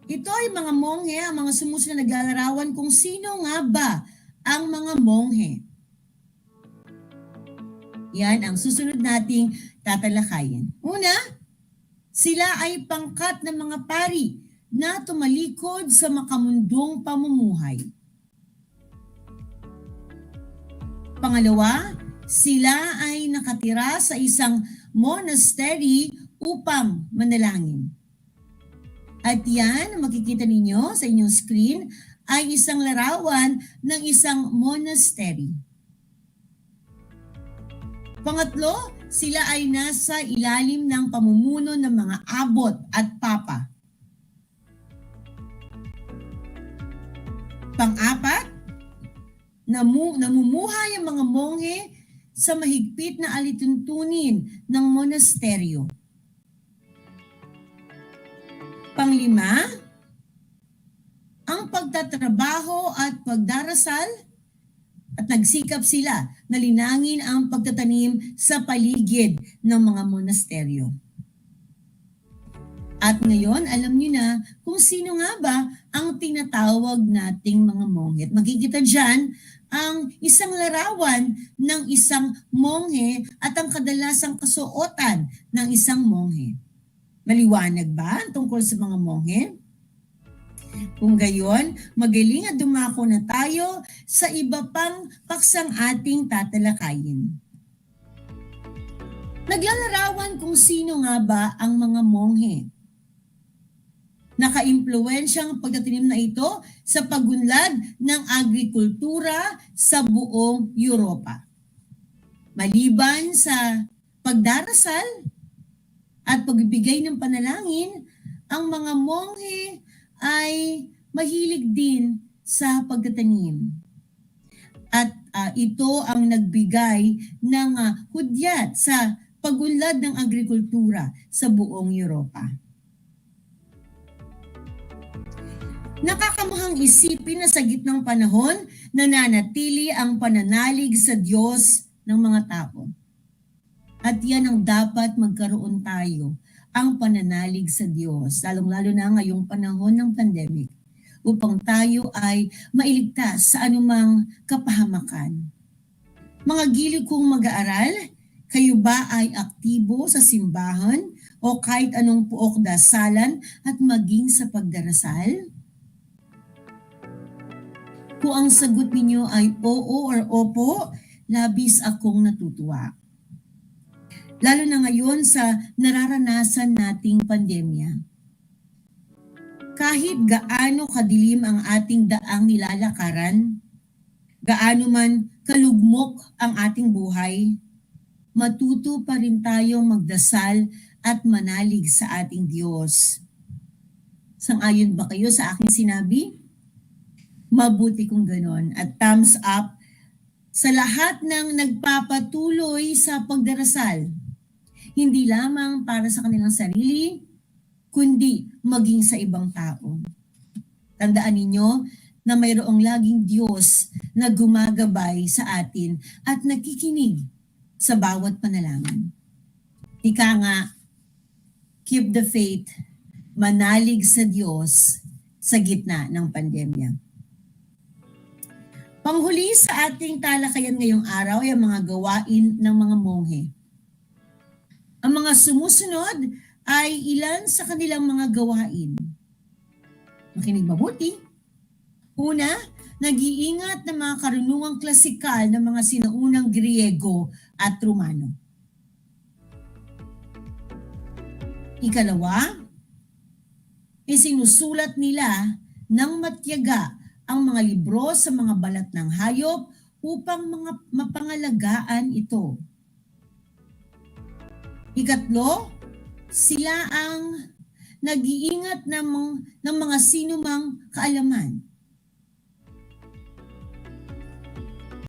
ito ay mga monghe, ang mga sumusunod na naglalarawan kung sino nga ba ang mga monghe. Yan ang susunod nating tatalakayin. Una, sila ay pangkat ng mga pari na tumalikod sa makamundong pamumuhay. Pangalawa, sila ay nakatira sa isang monastery upang manalangin. At yan, makikita ninyo sa inyong screen, ay isang larawan ng isang monastery. Pangatlo, sila ay nasa ilalim ng pamumuno ng mga abot at papa. Pang-apat, namumuhay ang mga monghe sa mahigpit na alituntunin ng monasteryo. Panglima, ang pagtatrabaho at pagdarasal at nagsikap sila na linangin ang pagtatanim sa paligid ng mga monasteryo. At ngayon, alam niyo na kung sino nga ba ang tinatawag nating mga monghe. At makikita dyan ang isang larawan ng isang monghe at ang kadalasang kasuotan ng isang monghe. Maliwanag ba tungkol sa mga monghe? Kung gayon, magaling at dumako na tayo sa iba pang paksang ating tatalakayin. Naglalarawan kung sino nga ba ang mga monghe. Nakaimpluwensyang pagtatanim na ito sa pagunlad ng agrikultura sa buong Europa. Maliban sa pagdarasal at pagbibigay ng panalangin, ang mga monghe ay mahilig din sa pagtatanim. At ito ang nagbigay ng hudyat sa pagunlad ng agrikultura sa buong Europa. Nakakamahang isipin na sa gitnang panahon, nananatili ang pananalig sa Diyos ng mga tao. At yan ang dapat magkaroon tayo, ang pananalig sa Diyos, lalong-lalo na ngayong panahon ng pandemic, upang tayo ay mailigtas sa anumang kapahamakan. Mga giliw kong mag-aaral, kayo ba ay aktibo sa simbahan o kahit anong puok dasalan at maging sa pagdarasal? Kung ang sagot ninyo ay oo or opo, labis akong natutuwa. Lalo na ngayon sa nararanasan nating pandemya. Kahit gaano kadilim ang ating daang nilalakaran, gaano man kalugmok ang ating buhay, matuto pa rin tayong magdasal at manalig sa ating Diyos. Sang-ayon ba kayo sa aking sinabi? Mabuti kung ganon. At thumbs up sa lahat ng nagpapatuloy sa pagdarasal. Hindi lamang para sa kanilang sarili, kundi maging sa ibang tao. Tandaan ninyo na mayroong laging Diyos na gumagabay sa atin at nakikinig sa bawat panalangin. Ika nga, keep the faith, manalig sa Diyos sa gitna ng pandemya. Panghuli sa ating talakayan ngayong araw ay ang mga gawain ng mga monghe. Ang mga sumusunod ay ilan sa kanilang mga gawain. Makinig mabuti. Una, nag-iingat ng mga karunungang klasikal ng mga sinaunang Griego at Romano. Ikalawa, isinusulat nila ng matyaga ang mga libro sa mga balat ng hayop upang mapangalagaan ito. Ikatlo, sila ang nag-iingat ng mga sinumang kaalaman.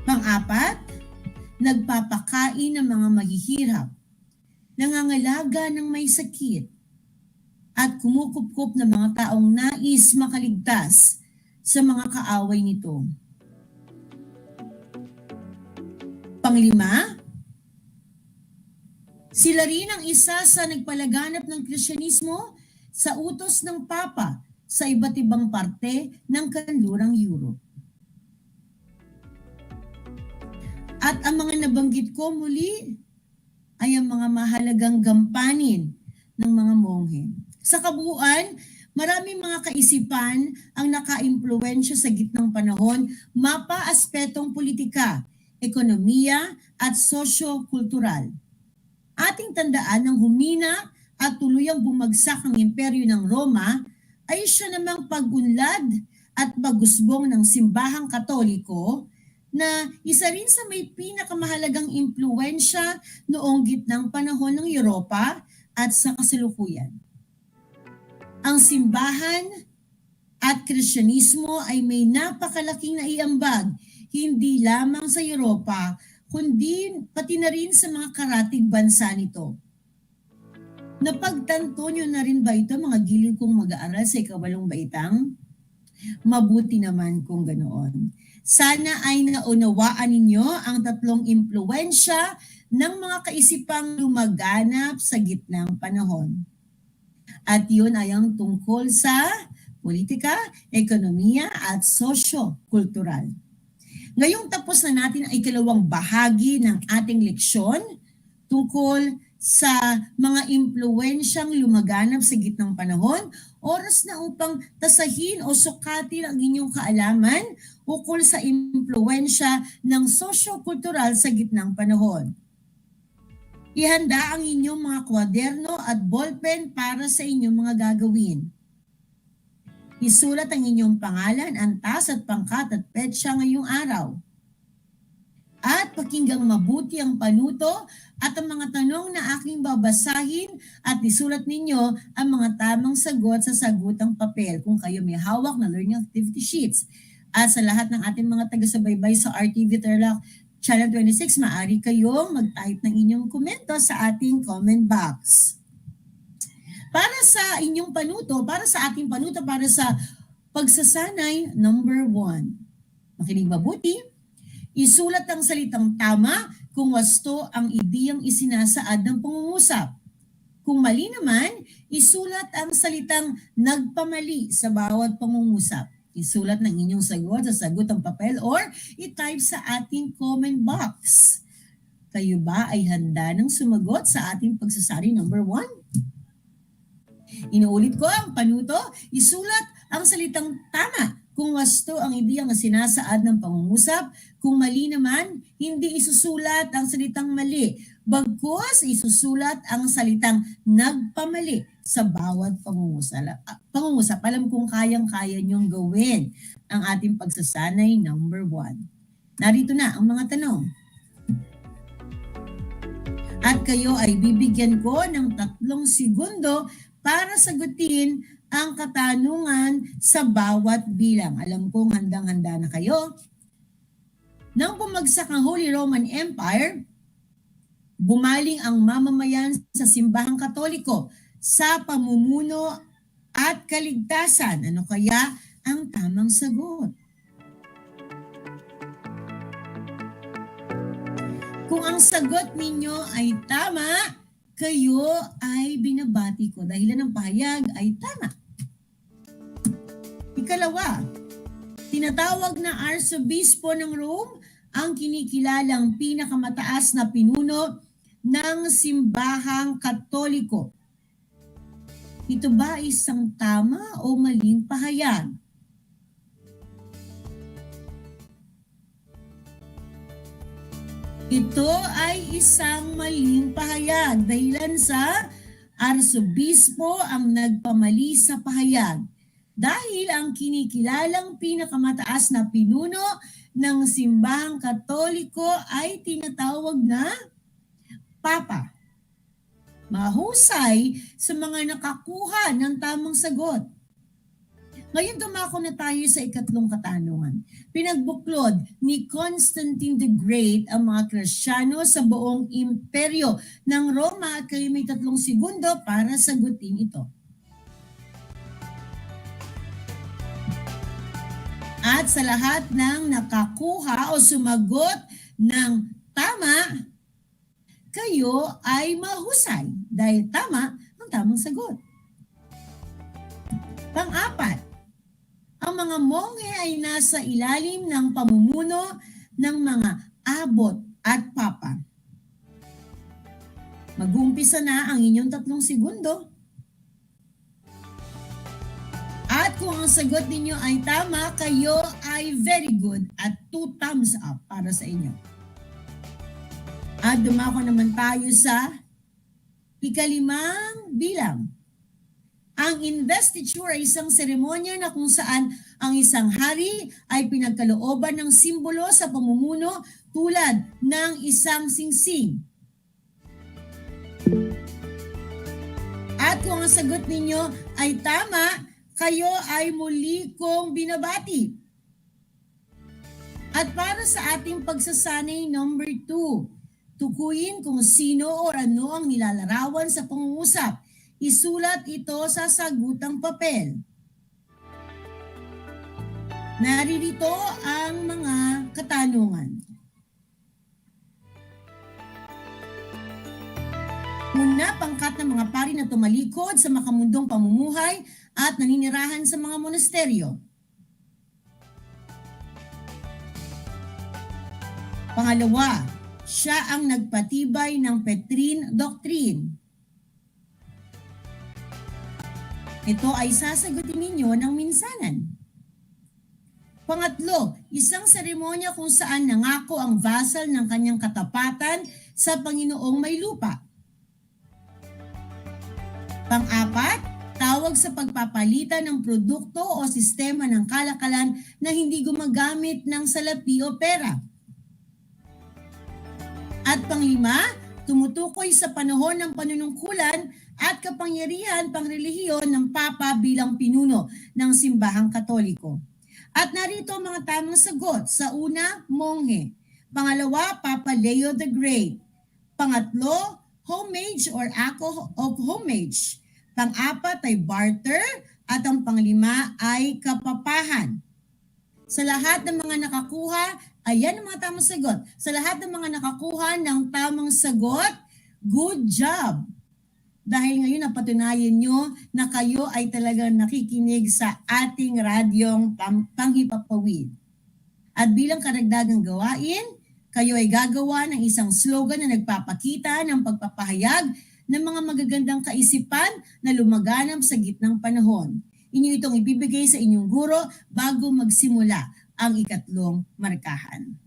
Pang-apat, nagpapakain ng mga mahihirap, nangangalaga ng may sakit, at kumukupkup ng mga taong nais makaligtas sa mga kaaway nito. Panglima, sila rin ang isa sa nagpalaganap ng Kristyanismo sa utos ng Papa sa iba't ibang parte ng kanlurang Europe. At ang mga nabanggit ko muli ay ang mga mahalagang gampanin ng mga monghe. Sa kabuuan, maraming mga kaisipan ang nakaimpluwensya sa gitnang panahon, mapa aspetong politika, ekonomiya at sosyo-kultural. Ating tandaan ng humina at tuluyang bumagsak ang imperyo ng Roma ay siya namang pag-unlad at pag-usbong ng simbahang Katoliko na isa rin sa may pinakamahalagang impluwensya noong gitnang panahon ng Europa at sa kasalukuyan. Ang simbahan at Kristyanismo ay may napakalaking naiambag hindi lamang sa Europa kundi pati na rin sa mga karatig bansa nito. Napagtanto nyo na rin ba ito mga giliw kong mag-aaral sa ikawalong baitang? Mabuti naman kung ganoon. Sana ay naunawaan ninyo ang tatlong impluwensya ng mga kaisipang lumaganap sa gitnang panahon. At yun ay ang tungkol sa politika, ekonomiya at sosyo-kultural. Ngayong tapos na natin ang ikalawang bahagi ng ating leksyon tungkol sa mga impluwensyang lumaganap sa gitnang panahon, oras na upang tasahin o sukatin ang inyong kaalaman ukol sa impluwensya ng sosyo-kultural sa gitnang panahon. Ihanda ang inyong mga kwaderno at ballpen para sa inyong mga gagawin. Isulat ang inyong pangalan, antas at pangkat at petsa ngayong araw. At pakinggang mabuti ang panuto at ang mga tanong na aking babasahin at isulat ninyo ang mga tamang sagot sa sagutang papel kung kayo may hawak na learning activity sheets. At sa lahat ng ating mga taga-subaybay sa RTV Tarlac Channel 26, maaari kayong mag-type ng inyong komento sa ating comment box. Para sa inyong panuto, para sa ating panuto, para sa pagsasanay, number 1. Makinig mabuti. Isulat ang salitang tama kung wasto ang ideyang isinasaad ng pangungusap. Kung mali naman, isulat ang salitang nagpamali sa bawat pangungusap. Isulat ng inyong sagot sa sagutang papel or i-type sa ating comment box. Kayo ba ay handa ng sumagot sa ating pagsasari number 1? Inuulit ko ang panuto, isulat ang salitang tama kung wasto ang ideyang sinasaad ng pangungusap. Kung mali naman, hindi isusulat ang salitang mali. Bagkus isusulat ang salitang nagpamali sa bawat pangungusap. Alam kong kayang-kaya niyong gawin ang ating pagsasanay number 1. Narito na ang mga tanong. At kayo ay bibigyan ko ng 3 segundo para sagutin ang katanungan sa bawat bilang. Alam kong handang-handa na kayo. Nang bumagsak ang Holy Roman Empire, bumaling ang mamamayan sa simbahang Katoliko sa pamumuno at kaligtasan. Ano kaya ang tamang sagot? Kung ang sagot ninyo ay tama, kayo ay binabati ko. Dahilan ng pahayag ay tama. Ikalawa, tinatawag na Arsobispo ng Rome ang kinikilalang pinakamataas na pinuno ng simbahang Katoliko. Ito ba isang tama o maling pahayag? Ito ay isang maling pahayag dahilan sa Arsobispo ang nagpamali sa pahayag. Dahil ang kinikilalang pinakamataas na pinuno ng simbahang Katoliko ay tinatawag na Papa. Mahusay sa mga nakakuha ng tamang sagot. Ngayon dumako na tayo sa ikatlong katanungan. Pinagbuklod ni Constantine the Great ang mga Kristiyano sa buong imperyo ng Roma at kayo may 3 segundo para sagutin ito. At sa lahat ng nakakuha o sumagot ng tama, kayo ay mahusay dahil tama ang tamang sagot. Pang-4, ang mga monghe ay nasa ilalim ng pamumuno ng mga abot at papa. Mag-uumpisa na ang inyong 3 segundo. At kung ang sagot ninyo ay tama, kayo ay very good at 2 thumbs up para sa inyo. At dumako naman tayo sa ikalimang bilang. Ang investiture ay isang seremonya na kung saan ang isang hari ay pinagkalooban ng simbolo sa pamumuno tulad ng isang singsing. At kung ang sagot ninyo ay tama, kayo ay muli kong binabati. At para sa ating pagsasanay number 2, tukuyin kung sino o ano ang nilalarawan sa pangungusap. Isulat ito sa sagutang papel. Naririto ang mga katanungan. Una, pangkat ng mga pari na tumalikod sa makamundong pamumuhay at naninirahan sa mga monasteryo. Pangalawa, siya ang nagpatibay ng Petrine Doctrine. Ito ay sasagutin ninyo ng minsanan. Pangatlo, isang seremonya kung saan nangako ang vassal ng kanyang katapatan sa Panginoong may lupa. Pang-apat, tawag sa pagpapalitan ng produkto o sistema ng kalakalan na hindi gumagamit ng salapi o pera. At pang-5, tumutukoy sa panahon ng panunungkulan at kapangyarihan pangrelihiyon ng Papa bilang pinuno ng simbahang Katoliko. At narito ang mga tamang sagot. Sa una, monghe. Pangalawa, Papa Leo the Great. Pangatlo, homage or act of homage. Pang-apat ay barter at ang pang-5 ay kapapahan. Sa lahat ng mga nakakuha, ayan ang mga tamang sagot. Sa lahat ng mga nakakuha ng tamang sagot, good job! Dahil ngayon napatunayan nyo na kayo ay talagang nakikinig sa ating radyong panghipapawid. At bilang karagdagang gawain, kayo ay gagawa ng isang slogan na nagpapakita ng pagpapahayag ng mga magagandang kaisipan na lumaganap sa gitnang panahon. Inyo itong ibibigay sa inyong guro bago magsimula ang ikatlong markahan.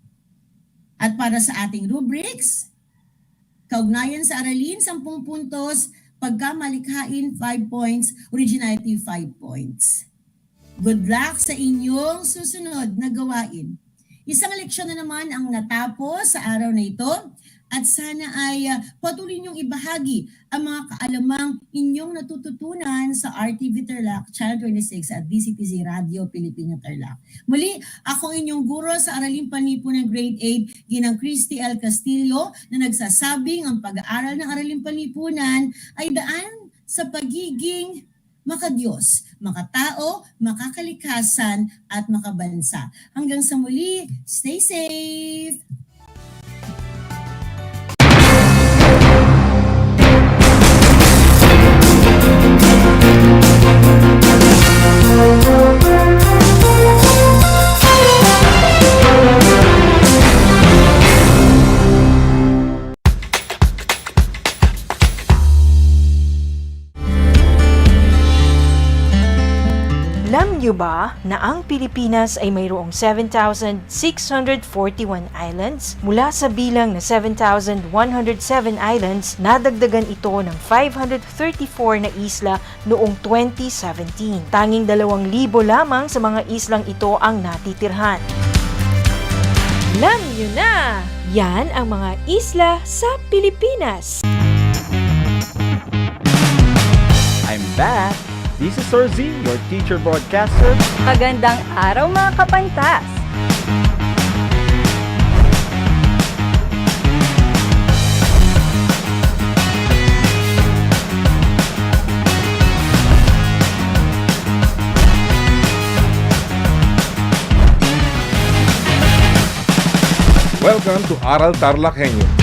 At para sa ating rubrics, kaugnayan sa aralin, 10 puntos pagkamalikhain 5 points, originality 5 points. Good luck sa inyong susunod na gawain. Isang leksyon na naman ang natapos sa araw na ito at sana ay patuloy niyong ibahagi ang mga kaalamang inyong natututunan sa RTV Tarlac, Channel 26 at DCTZ Radio Pilipina Tarlac. Muli, ako ang inyong guro sa Araling Panlipunan Grade 8, Ginang Christy L. Castillo, na nagsasabing ang pag-aaral ng Araling Panlipunan ay daan sa pagiging makadiyos, makatao, makakalikasan, at makabansa. Hanggang sa muli, stay safe! Alam niyo ba na ang Pilipinas ay mayroong 7,641 islands? Mula sa bilang na 7,107 islands, nadagdagan ito ng 534 na isla noong 2017. Tanging 2,000 lamang sa mga islang ito ang natitirhan. Alam niyo na! Yan ang mga isla sa Pilipinas. I'm back! This is Sir Z, your teacher broadcaster. Magandang araw mga kapantas! Welcome to Aral TarlakHenyo.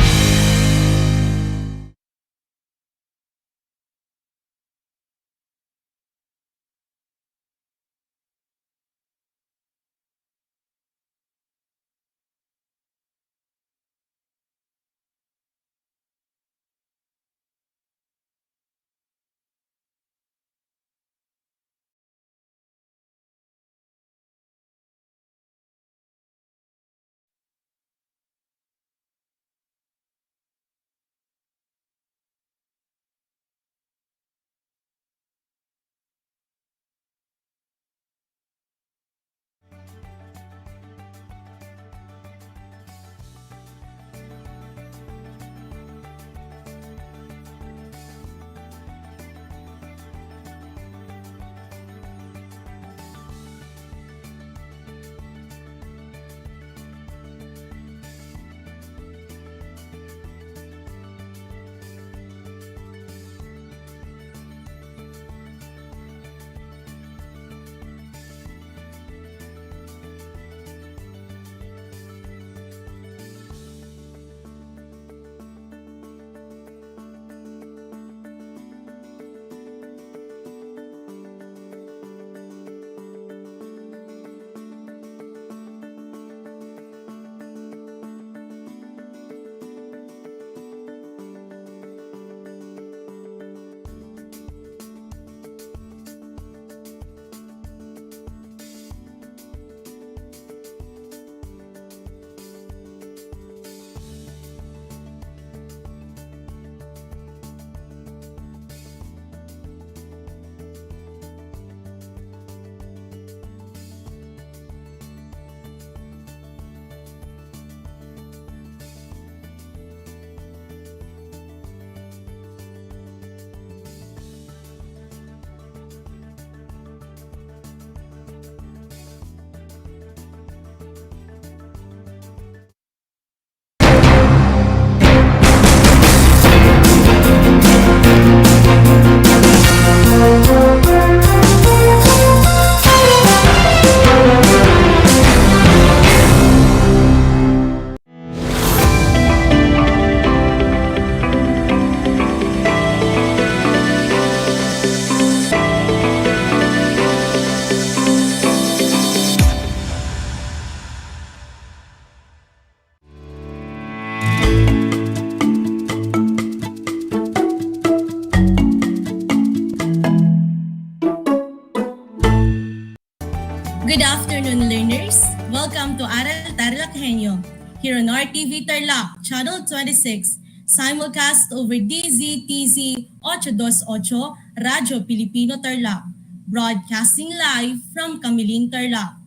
Good afternoon, learners. Welcome to Aral TarlakHenyo, here on RTV Tarlac, Channel 26, Simulcast over DZTZ 828 Radyo Pilipino Tarlac, broadcasting live from Kamiling Tarlac.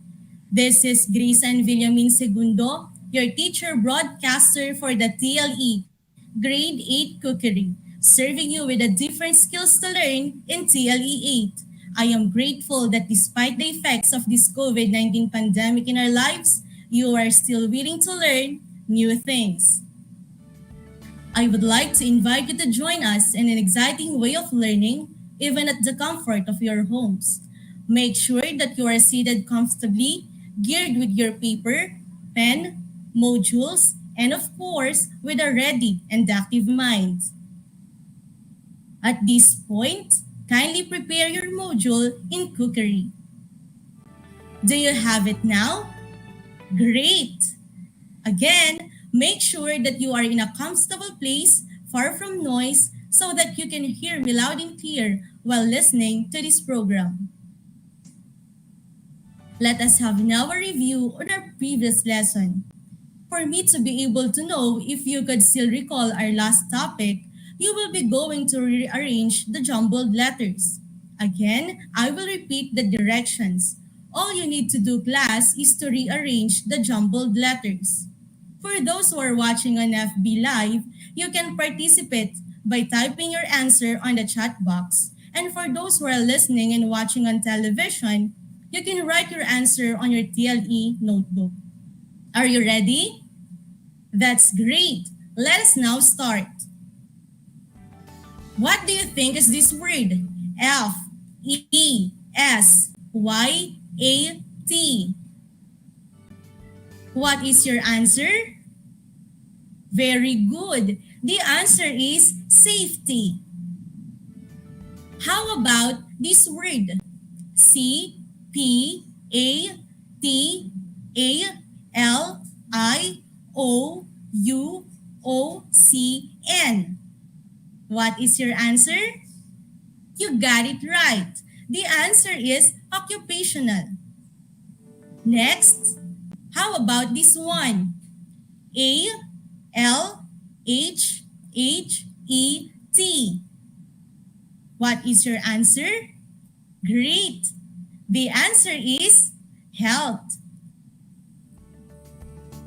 This is Grayson Villamin Segundo, your teacher broadcaster for the TLE Grade 8 Cookery, serving you with the different skills to learn in TLE 8. I am grateful that despite the effects of this COVID-19 pandemic in our lives, you are still willing to learn new things. I would like to invite you to join us in an exciting way of learning, even at the comfort of your homes. Make sure that you are seated comfortably, geared with your paper, pen, modules, and of course, with a ready and active mind. At this point, kindly prepare your module in cookery. Do you have it now? Great! Again, make sure that you are in a comfortable place, far from noise, so that you can hear me loud and clear while listening to this program. Let us have now a review on our previous lesson. For me to be able to know if you could still recall our last topic, you will be going to rearrange the jumbled letters. Again, I will repeat the directions. All you need to do, class, is to rearrange the jumbled letters. For those who are watching on FB Live, you can participate by typing your answer on the chat box. And for those who are listening and watching on television, you can write your answer on your TLE notebook. Are you ready? That's great. Let us now start. What do you think is this word? F, E, S, Y, A, T. What is your answer? Very good. The answer is safety. How about this word? C, P, A, T, A, L, I, O, U, O, C, N. What is your answer? You got it right. The answer is occupational. Next, how about this one? A, L, H, H, E, T. What is your answer? Great. The answer is health.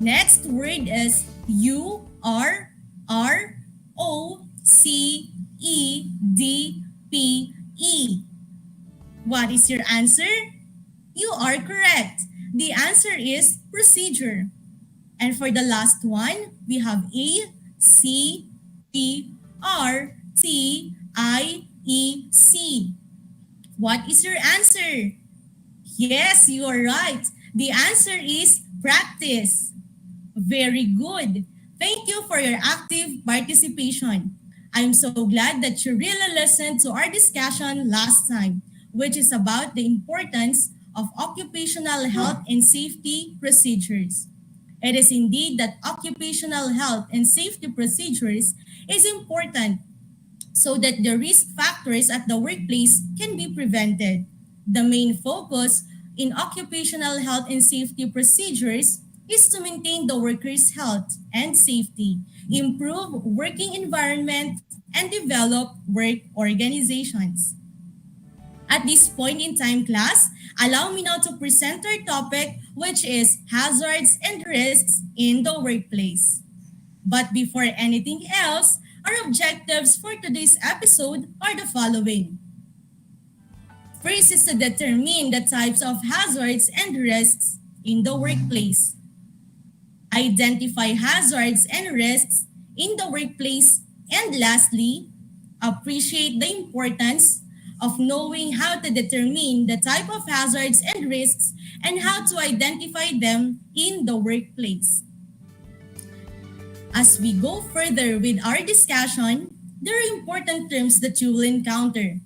Next word is U, R, R, O, C, E, D, P, E. What is your answer? You are correct. The answer is procedure. And for the last one, we have A, C, P, R, T, I, E, C. What is your answer? Yes, you are right. The answer is practice. Very good. Thank you for your active participation. I'm so glad that you really listened to our discussion last time, which is about the importance of occupational health and safety procedures. It is indeed that occupational health and safety procedures is important so that the risk factors at the workplace can be prevented. The main focus in occupational health and safety procedures is to maintain the workers' health and safety, improve working environment, and develop work organizations. At this point in time, class, allow me now to present our topic, which is hazards and risks in the workplace. But before anything else, our objectives for today's episode are the following. First is to determine the types of hazards and risks in the workplace. Identify hazards and risks in the workplace. And lastly, appreciate the importance of knowing how to determine the type of hazards and risks and how to identify them in the workplace. As we go further with our discussion, there are important terms that you will encounter.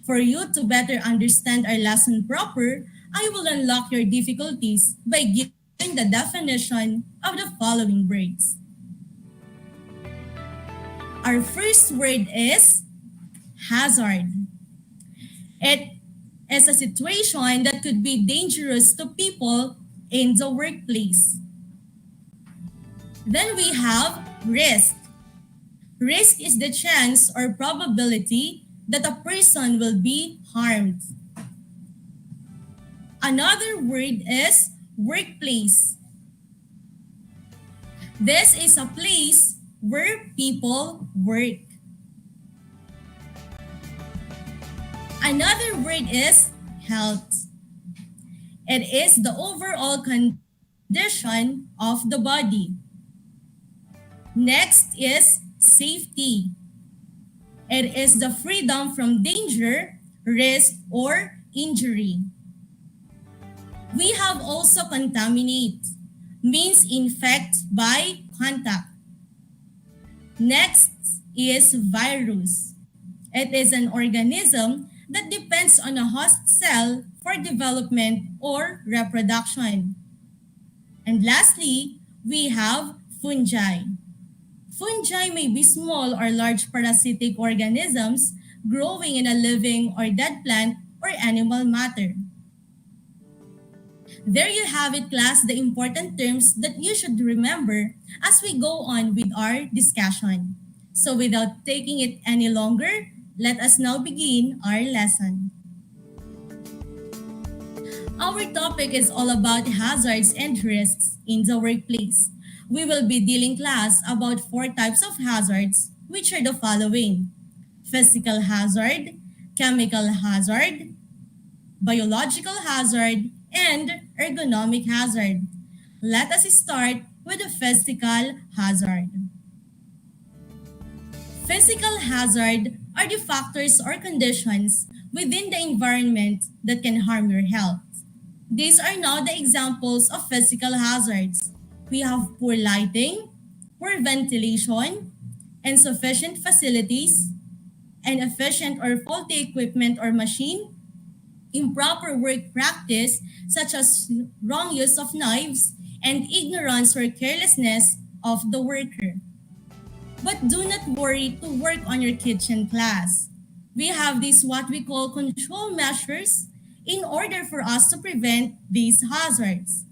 For you to better understand our lesson proper, I will unlock your difficulties by giving the definition of the following words. Our first word is hazard. It is a situation that could be dangerous to people in the workplace. Then we have risk. Risk is the chance or probability that a person will be harmed. Another word is workplace. This is a place where people work. Another word is health. It is the overall condition of the body. Next is safety. It is the freedom from danger, risk, or injury. We have also contaminate, means infect by contact. Next is virus. It is an organism that depends on a host cell for development or reproduction. And lastly, we have fungi. Fungi may be small or large parasitic organisms growing in a living or dead plant or animal matter. There you have it, class, the important terms that you should remember as we go on with our discussion. So without taking it any longer, let us now begin our lesson. Our topic is all about hazards and risks in the workplace. We will be dealing, class, about 4 types of hazards, which are the following: physical hazard, chemical hazard, biological hazard, and ergonomic hazard. Let us start with the physical hazard. Physical hazard are the factors or conditions within the environment that can harm your health. These are now the examples of physical hazards. We have poor lighting, poor ventilation, insufficient facilities, inefficient or faulty equipment or machine, improper work practice such as wrong use of knives, and ignorance or carelessness of the worker. But do not worry to work on your kitchen, class. We have these what we call control measures in order for us to prevent these hazards.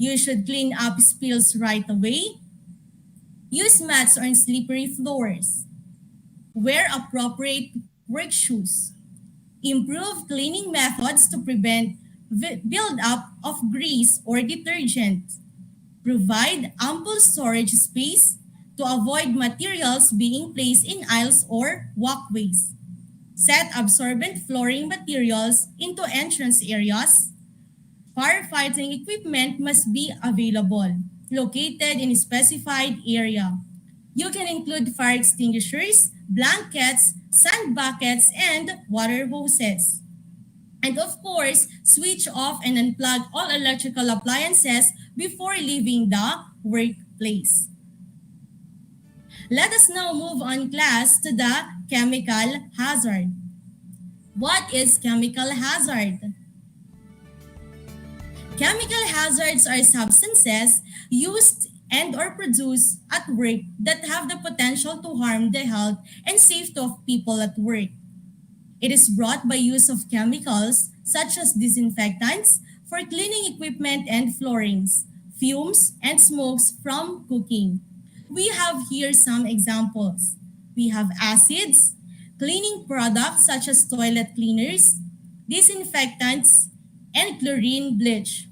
You should clean up spills right away, use mats on slippery floors, wear appropriate work shoes, improve cleaning methods to prevent buildup of grease or detergent, provide ample storage space to avoid materials being placed in aisles or walkways, set absorbent flooring materials into entrance areas. Firefighting equipment must be available, located in a specified area. You can include fire extinguishers, blankets, sand buckets, and water hoses. And of course, switch off and unplug all electrical appliances before leaving the workplace. Let us now move on, class, to the chemical hazard. What is chemical hazard? Chemical hazards are substances used and or produced at work that have the potential to harm the health and safety of people at work. It is brought by use of chemicals such as disinfectants for cleaning equipment and floorings, fumes, and smokes from cooking. We have here some examples. We have acids, cleaning products such as toilet cleaners, disinfectants, and chlorine bleach,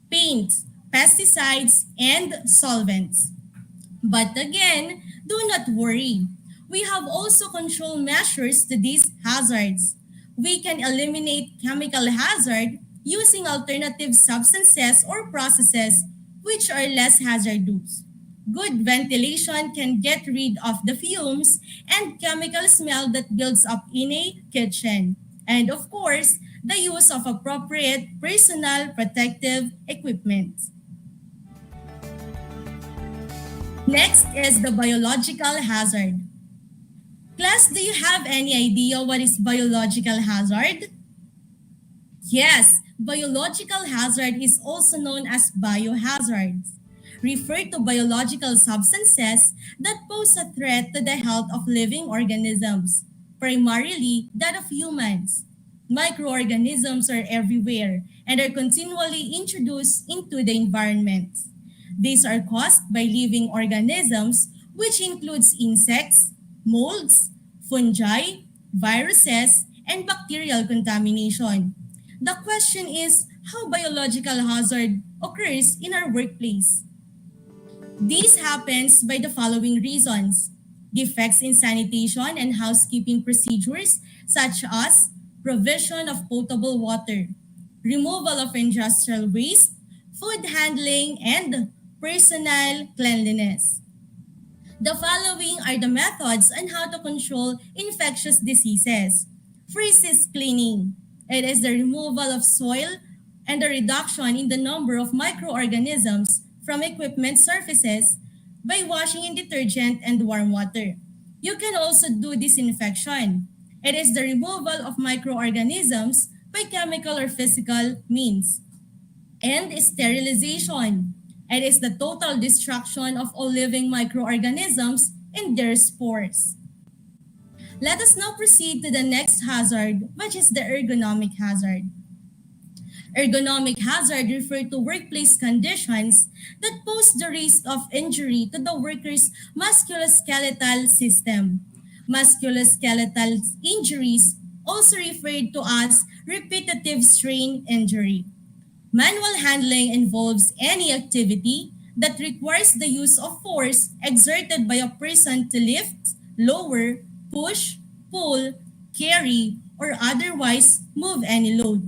paints, pesticides, and solvents. But again, do not worry. We have also control measures to these hazards. We can eliminate chemical hazard using alternative substances or processes which are less hazardous. Good ventilation can get rid of the fumes and chemical smell that builds up in a kitchen. And of course, the use of appropriate personal protective equipment. Next is the biological hazard. Class, do you have any idea what is biological hazard? Yes, biological hazard is also known as biohazards. Refer to biological substances that pose a threat to the health of living organisms, primarily that of humans. Microorganisms are everywhere and are continually introduced into the environment. These are caused by living organisms, which includes insects, molds, fungi, viruses, and bacterial contamination. The question is how biological hazard occurs in our workplace. This happens by the following reasons: defects in sanitation and housekeeping procedures, such as provision of potable water, removal of industrial waste, food handling, and personal cleanliness. The following are the methods on how to control infectious diseases. First is cleaning. It is the removal of soil and the reduction in the number of microorganisms from equipment surfaces by washing in detergent and warm water. You can also do disinfection. It is the removal of microorganisms by chemical or physical means. And sterilization. It is the total destruction of all living microorganisms and their spores. Let us now proceed to the next hazard, which is the ergonomic hazard. Ergonomic hazard refer to workplace conditions that pose the risk of injury to the worker's musculoskeletal system. Musculoskeletal injuries, also referred to as repetitive strain injury. Manual handling involves any activity that requires the use of force exerted by a person to lift, lower, push, pull, carry, or otherwise move any load.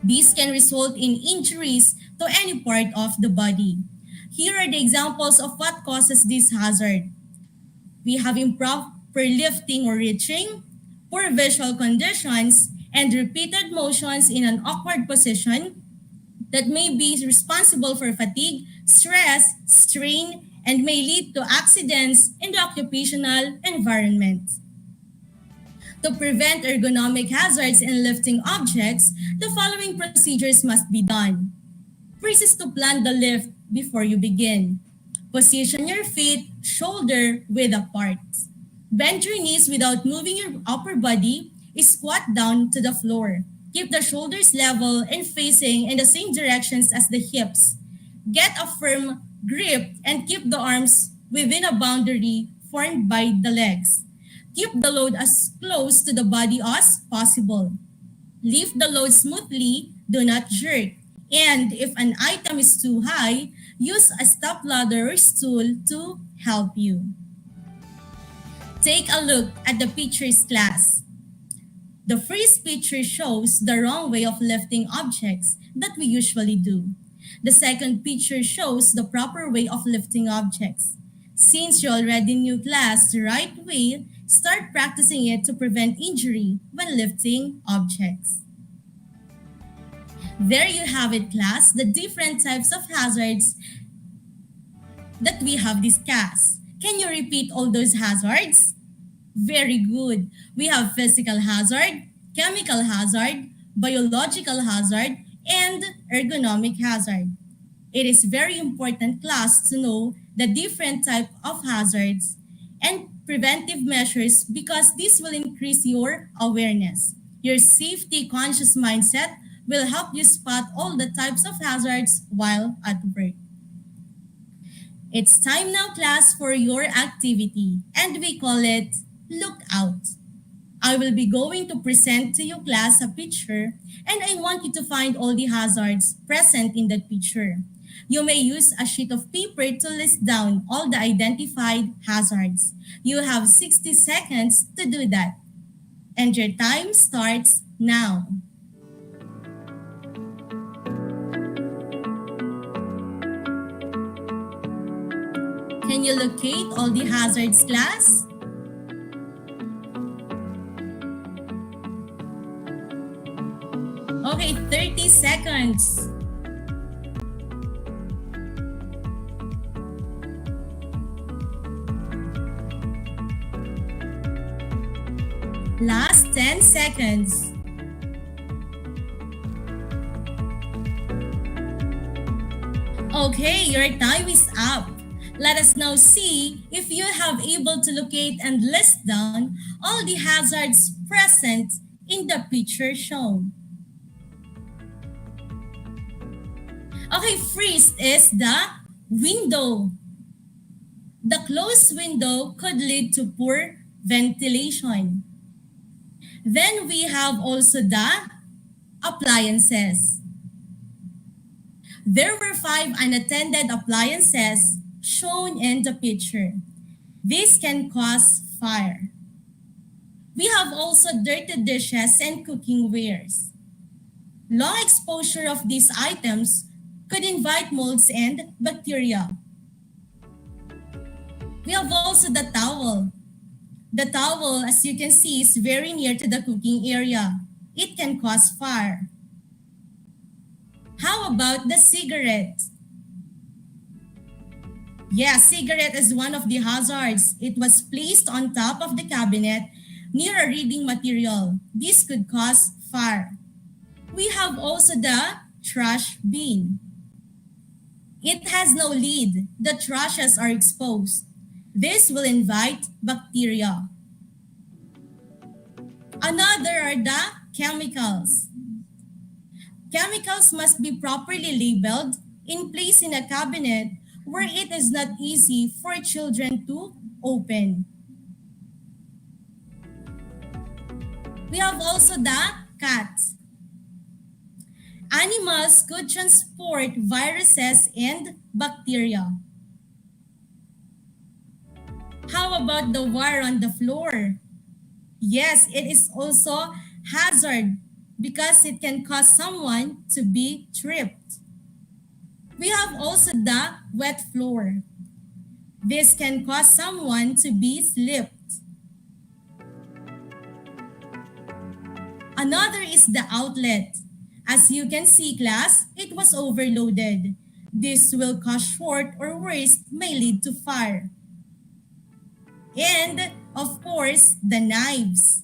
These can result in injuries to any part of the body. Here are the examples of what causes this hazard. We have improper lifting or reaching, poor visual conditions, and repeated motions in an awkward position that may be responsible for fatigue, stress, strain, and may lead to accidents in the occupational environment. To prevent ergonomic hazards in lifting objects, the following procedures must be done. First is to plan the lift before you begin. Position your feet shoulder width apart. Bend your knees without moving your upper body. Squat down to the floor. Keep the shoulders level and facing in the same directions as the hips. Get a firm grip and keep the arms within a boundary formed by the legs. Keep the load as close to the body as possible. Lift the load smoothly, do not jerk. And if an item is too high, use a step ladder or stool to help you. Take a look at the pictures, class. The first picture shows the wrong way of lifting objects that we usually do. The second picture shows the proper way of lifting objects. Since you already knew, class, the right way, start practicing it to prevent injury when lifting objects. There you have it, class, the different types of hazards that we have discussed. Can you repeat all those hazards? Very good. We have physical hazard, chemical hazard, biological hazard, and ergonomic hazard. It is very important, class, to know the different type of hazards and preventive measures because this will increase your awareness. Your safety conscious mindset will help you spot all the types of hazards while at work. It's time now, class, for your activity, and we call it Look Out. I will be going to present to you, class, a picture, and I want you to find all the hazards present in that picture. You may use a sheet of paper to list down all the identified hazards. You have 60 seconds to do that. And your time starts now. Can you locate all the hazards, class? Okay, 30 seconds. Last 10 seconds. Okay, your time is up. Let us now see if you have able to locate and list down all the hazards present in the picture shown. Okay, first is the window. The closed window could lead to poor ventilation. Then we have also the appliances. There were 5 unattended appliances shown in the picture. This can cause fire. We have also dirty dishes and cooking wares. Long exposure of these items could invite molds and bacteria. We have also the towel. The towel, as you can see, is very near to the cooking area. It can cause fire. How about the cigarette? Yeah, cigarette is one of the hazards. It was placed on top of the cabinet near a reading material. This could cause fire. We have also the trash bin. It has no lid. The trashes are exposed. This will invite bacteria. Another are the chemicals. Chemicals must be properly labeled and placed in a cabinet where it is not easy for children to open. We have also the cats. Animals could transport viruses and bacteria. How about the wire on the floor? Yes, it is also hazard because it can cause someone to be tripped. We have also the wet floor. This can cause someone to be slipped. Another is the outlet. As you can see, class, it was overloaded. This will cause short or worse may lead to fire. And, of course, the knives.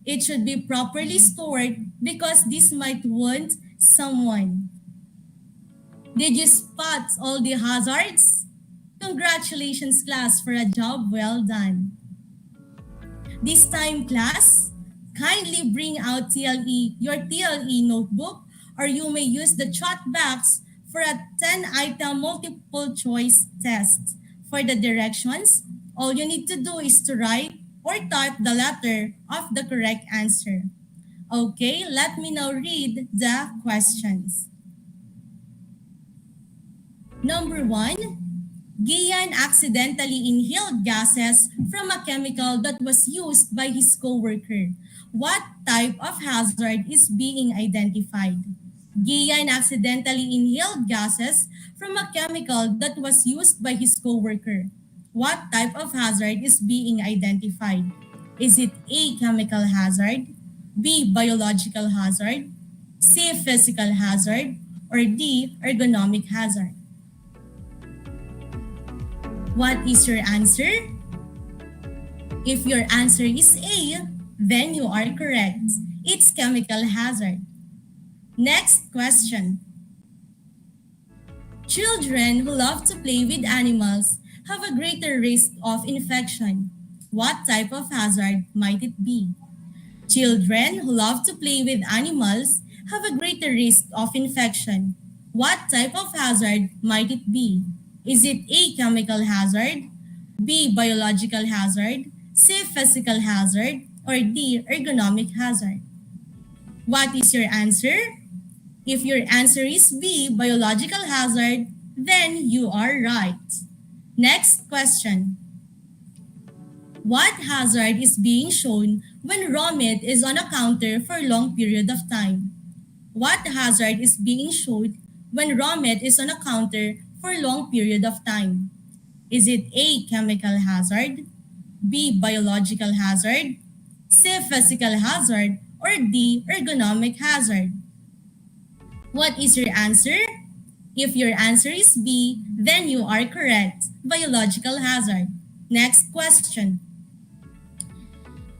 It should be properly stored because this might wound someone. Did you spot all the hazards? Congratulations, class, for a job well done. This time, class, kindly bring out your TLE notebook, or you may use the chat box for a 10-item multiple choice test. For the directions, all you need to do is to write or type the letter of the correct answer. Okay, let me now read the questions. Number 1, Gian accidentally inhaled gases from a chemical that was used by his co-worker. What type of hazard is being identified? Gian accidentally inhaled gases from a chemical that was used by his co-worker. What type of hazard is being identified? Is it A, chemical hazard, B, biological hazard, C, physical hazard, or D, ergonomic hazard? What is your answer? If your answer is A, then you are correct. It's chemical hazard. Next question. Children who love to play with animals have a greater risk of infection. What type of hazard might it be? Children who love to play with animals have a greater risk of infection. What type of hazard might it be? Is it A, chemical hazard, B, biological hazard, C, physical hazard, or D, ergonomic hazard? What is your answer? If your answer is B, biological hazard, then you are right. Next question. What hazard is being shown when raw meat is on a counter for a long period of time? What hazard is being shown when raw meat is on a counter for a long period of time? Is it A, chemical hazard, B, biological hazard, C, physical hazard, or D, ergonomic hazard? What is your answer? If your answer is B, then you are correct. Biological hazard. Next question.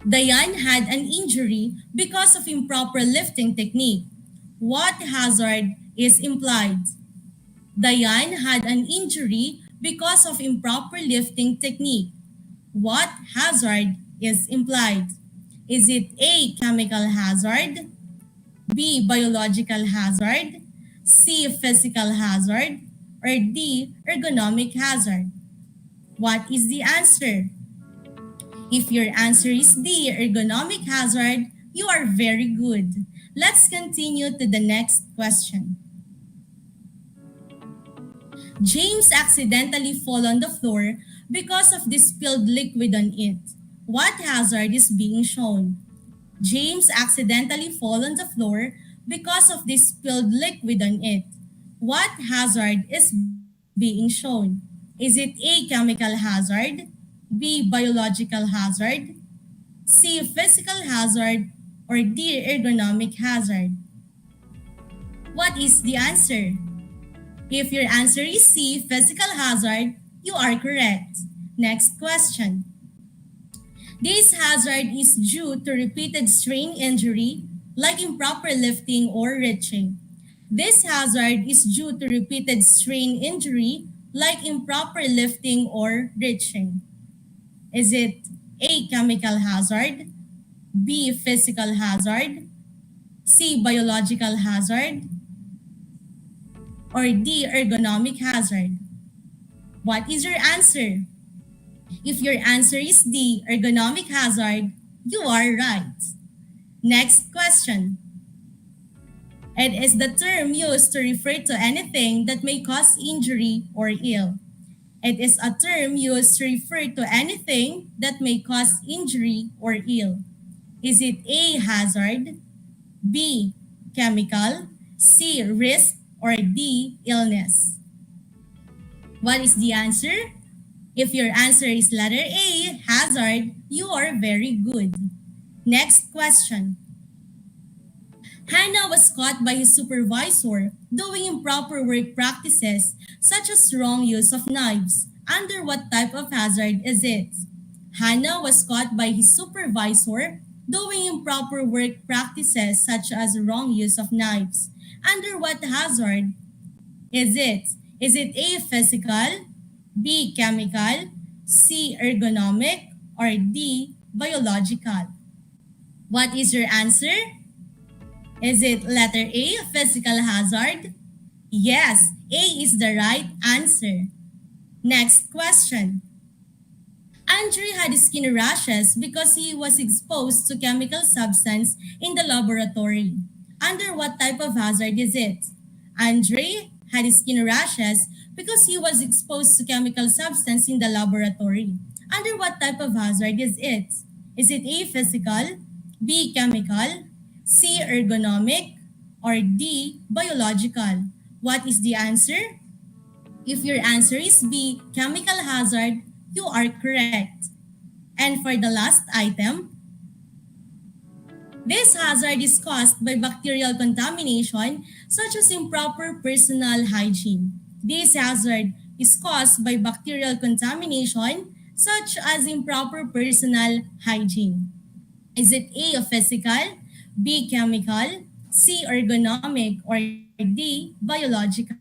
Diane had an injury because of improper lifting technique. What hazard is implied? Diane had an injury because of improper lifting technique. What hazard is implied? Is it A, chemical hazard, B, biological hazard, C, physical hazard, or D, ergonomic hazard? What is the answer? If your answer is D, ergonomic hazard, you are very good. Let's continue to the next question. James accidentally fall on the floor because of the spilled liquid on it. What hazard is being shown? James accidentally fall on the floor because of the spilled liquid on it. What hazard is being shown? Is it A, chemical hazard, B, biological hazard, C, physical hazard, or D, ergonomic hazard? What is the answer? If your answer is C, physical hazard, you are correct. Next question. This hazard is due to repeated strain injury like improper lifting or reaching. This hazard is due to repeated strain injury like improper lifting or reaching. Is it A, chemical hazard, B, physical hazard, C, biological hazard, or D, ergonomic hazard? What is your answer? If your answer is D, ergonomic hazard, you are right. Next question. It is the term used to refer to anything that may cause injury or ill. It is a term used to refer to anything that may cause injury or ill. Is it A, hazard, B, chemical, C, risk, or D, illness? What is the answer? If your answer is letter A, hazard, you are very good. Next question. Hannah was caught by his supervisor doing improper work practices such as wrong use of knives. Under what type of hazard is it? Hannah was caught by his supervisor doing improper work practices such as wrong use of knives. Under what hazard is it? Is it A, physical, B, chemical, C, ergonomic, or D, biological? What is your answer? Is it letter A, physical hazard? Yes, A is the right answer. Next question. Andre had skin rashes because he was exposed to chemical substance in the laboratory. Under what type of hazard is it? Andre had skin rashes because he was exposed to chemical substance in the laboratory. Under what type of hazard is it? Is it A, physical, B, chemical, C, ergonomic, or D, biological? What is the answer? If your answer is B, chemical hazard, you are correct. And for the last item, this hazard is caused by bacterial contamination such as improper personal hygiene. This hazard is caused by bacterial contamination such as improper personal hygiene. Is it A, physical, B, chemical, C, ergonomic, or D, biological?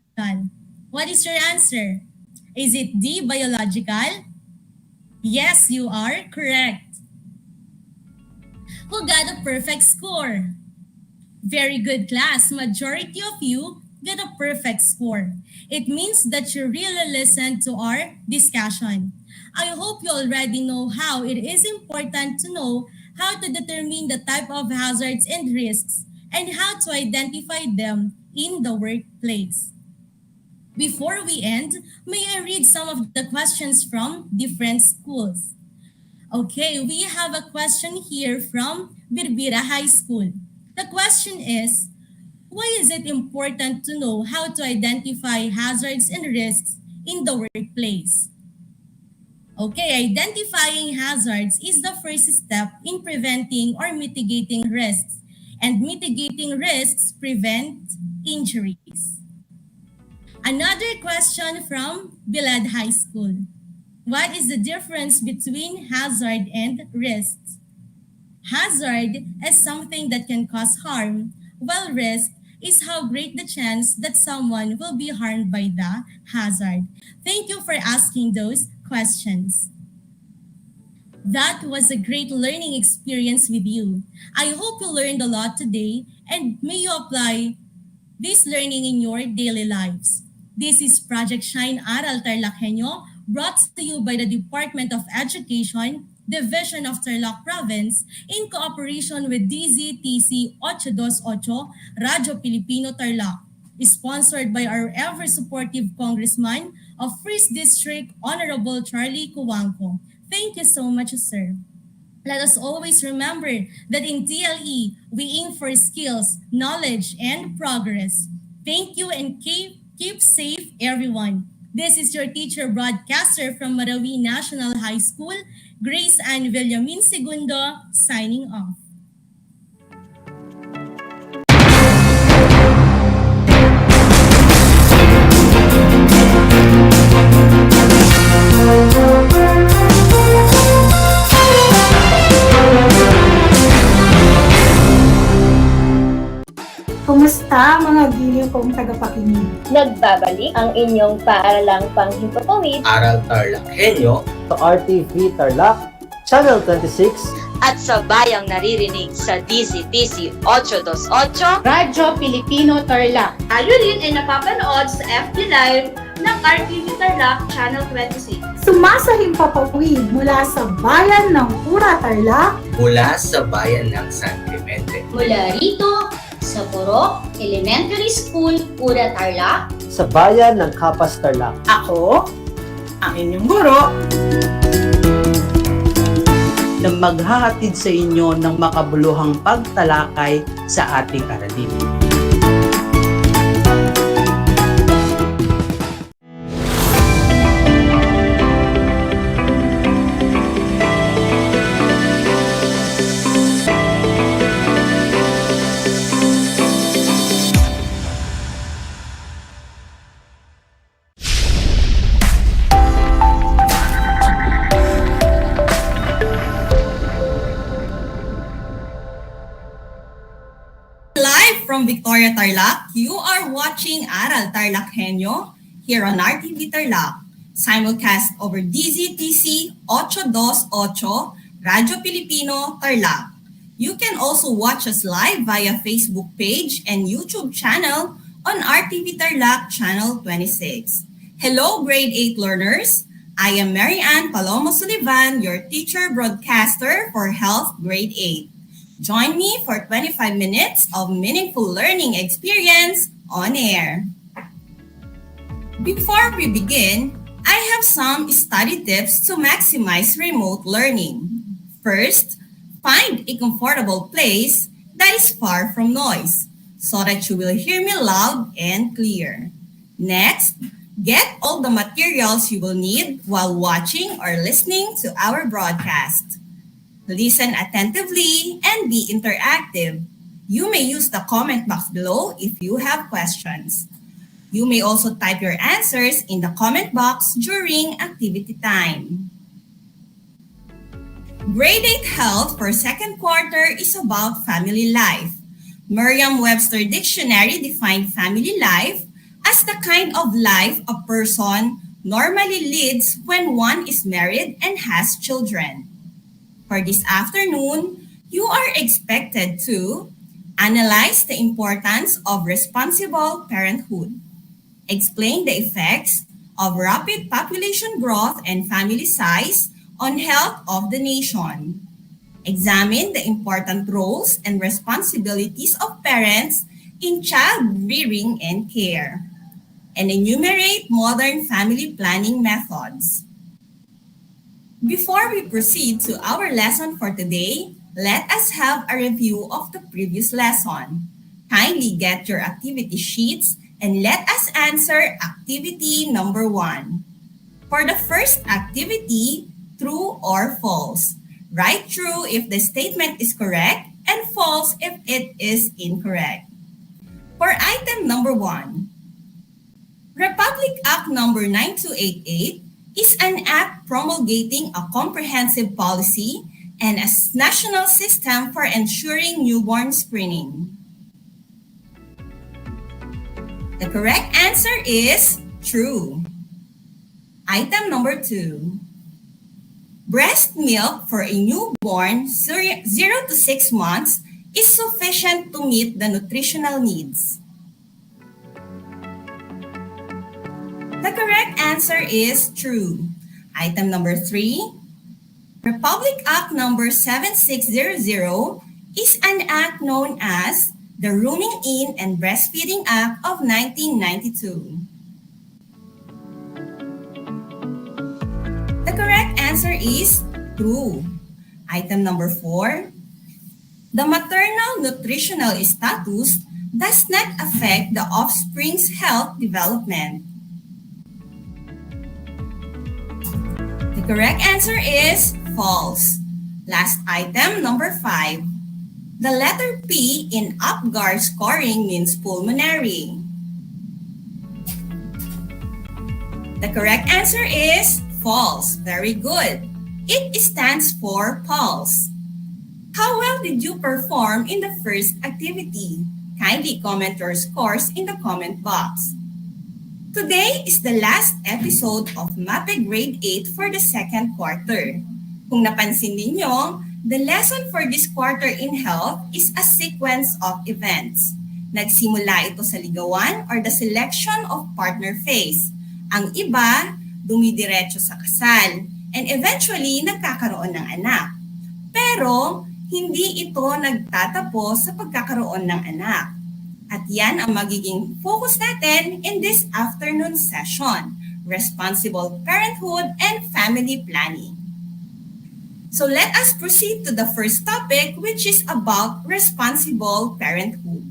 What is your answer? Is it D, biological? Yes, you are correct. Who got a perfect score? Very good, class. Majority of you got a perfect score. It means that you really listened to our discussion. I hope you already know how it is important to know how to determine the type of hazards and risks and how to identify them in the workplace. Before we end, may I read some of the questions from different schools? Okay, we have a question here from Birbira High School. The question is, why is it important to know how to identify hazards and risks in the workplace? Okay, identifying hazards is the first step in preventing or mitigating risks, and mitigating risks prevent injuries. Another question from Bilad High School. What is the difference between hazard and risks? Hazard is something that can cause harm, while risk is how great the chance that someone will be harmed by the hazard. Thank you for asking those questions. That was a great learning experience with you. I hope you learned a lot today and may you apply this learning in your daily lives. This is Project Shine Aral TarlakHenyo, brought to you by the Department of Education, Division of Tarlac Province in cooperation with DZTC 828 Radyo Pilipino Tarlac, sponsored by our ever-supportive Congressman of 1st District, Honorable Charlie Cuangco. Thank you so much, sir. Let us always remember that in TLE, we aim for skills, knowledge, and progress. Thank you and keep safe, everyone. This is your teacher broadcaster from Marawi National High School, Grace Ann Villamin Segundo, signing off. Kumusta mga giliw kong tagapakinig? Nagbabalik ang inyong paaralang panghimpapawid. Aral TarlakHenyo sa RTV Tarlac, Channel 26 at sa bayang naririnig sa DZTC 828 Radyo Pilipino Tarlac. Tayo rin ay napapanood sa FB Live ng RTV Tarlac Channel 26. Sumasahimpapawid mula sa bayan ng Pura Tarlac, mula sa bayan ng San Clemente. Mula rito, sa Purok Elementary School, Pura Tarlac, sa bayan ng Kapas Tarlac. Ako, ang inyong guro, na maghahatid sa inyo ng makabuluhang pagtalakay sa ating aralin. From Victoria, Tarlac, you are watching Aral TarlakHenyo here on RTV Tarlac, simulcast over DZTC 828 Radyo Pilipino Tarlac. You can also watch us live via Facebook page and YouTube channel on RTV Tarlac Channel 26. Hello, Grade 8 learners. I am Mary Ann Palomo Sullivan, your teacher broadcaster for Health Grade 8. Join me for 25 minutes of meaningful learning experience on air. Before we begin, I have some study tips to maximize remote learning. First, find a comfortable place that is far from noise so that you will hear me loud and clear. Next, get all the materials you will need while watching or listening to our broadcast. Listen attentively and be interactive. You may use the comment box below if you have questions. You may also type your answers in the comment box during activity time. Grade 8 Health for second quarter is about family life. Merriam-Webster Dictionary defined family life as the kind of life a person normally leads when one is married and has children. For this afternoon, you are expected to analyze the importance of responsible parenthood, explain the effects of rapid population growth and family size on health of the nation, examine the important roles and responsibilities of parents in child rearing and care, and enumerate modern family planning methods. Before we proceed to our lesson for today, let us have a review of the previous lesson. Kindly get your activity sheets and let us answer activity number 1. For the first activity, true or false. Write true if the statement is correct and false if it is incorrect. For item number 1, Republic Act number 9288 is an act promulgating a comprehensive policy and a national system for ensuring newborn screening. The correct answer is true. Item number 2. Breast milk for a newborn 0 to 6 months is sufficient to meet the nutritional needs. The correct answer is true. Item number 3. Republic Act number 7600 is an act known as the Rooming In and Breastfeeding Act of 1992. The correct answer is true. Item number 4. The maternal nutritional status does not affect the offspring's health development. The correct answer is false. Last item, number 5. The letter P in Apgar scoring means pulmonary. The correct answer is false. Very good. It stands for pulse. How well did you perform in the first activity? Kindly comment your scores in the comment box. Today is the last episode of MAPE Grade 8 for the second quarter. Kung napansin ninyo, the lesson for this quarter in health is a sequence of events. Nagsimula ito sa ligawan or the selection of partner phase. Ang iba, dumidiretso sa kasal, and eventually nagkakaroon ng anak. Pero, hindi ito nagtatapos sa pagkakaroon ng anak. At yan ang magiging focus natin in this afternoon session, responsible parenthood and family planning. So let us proceed to the first topic, which is about responsible parenthood.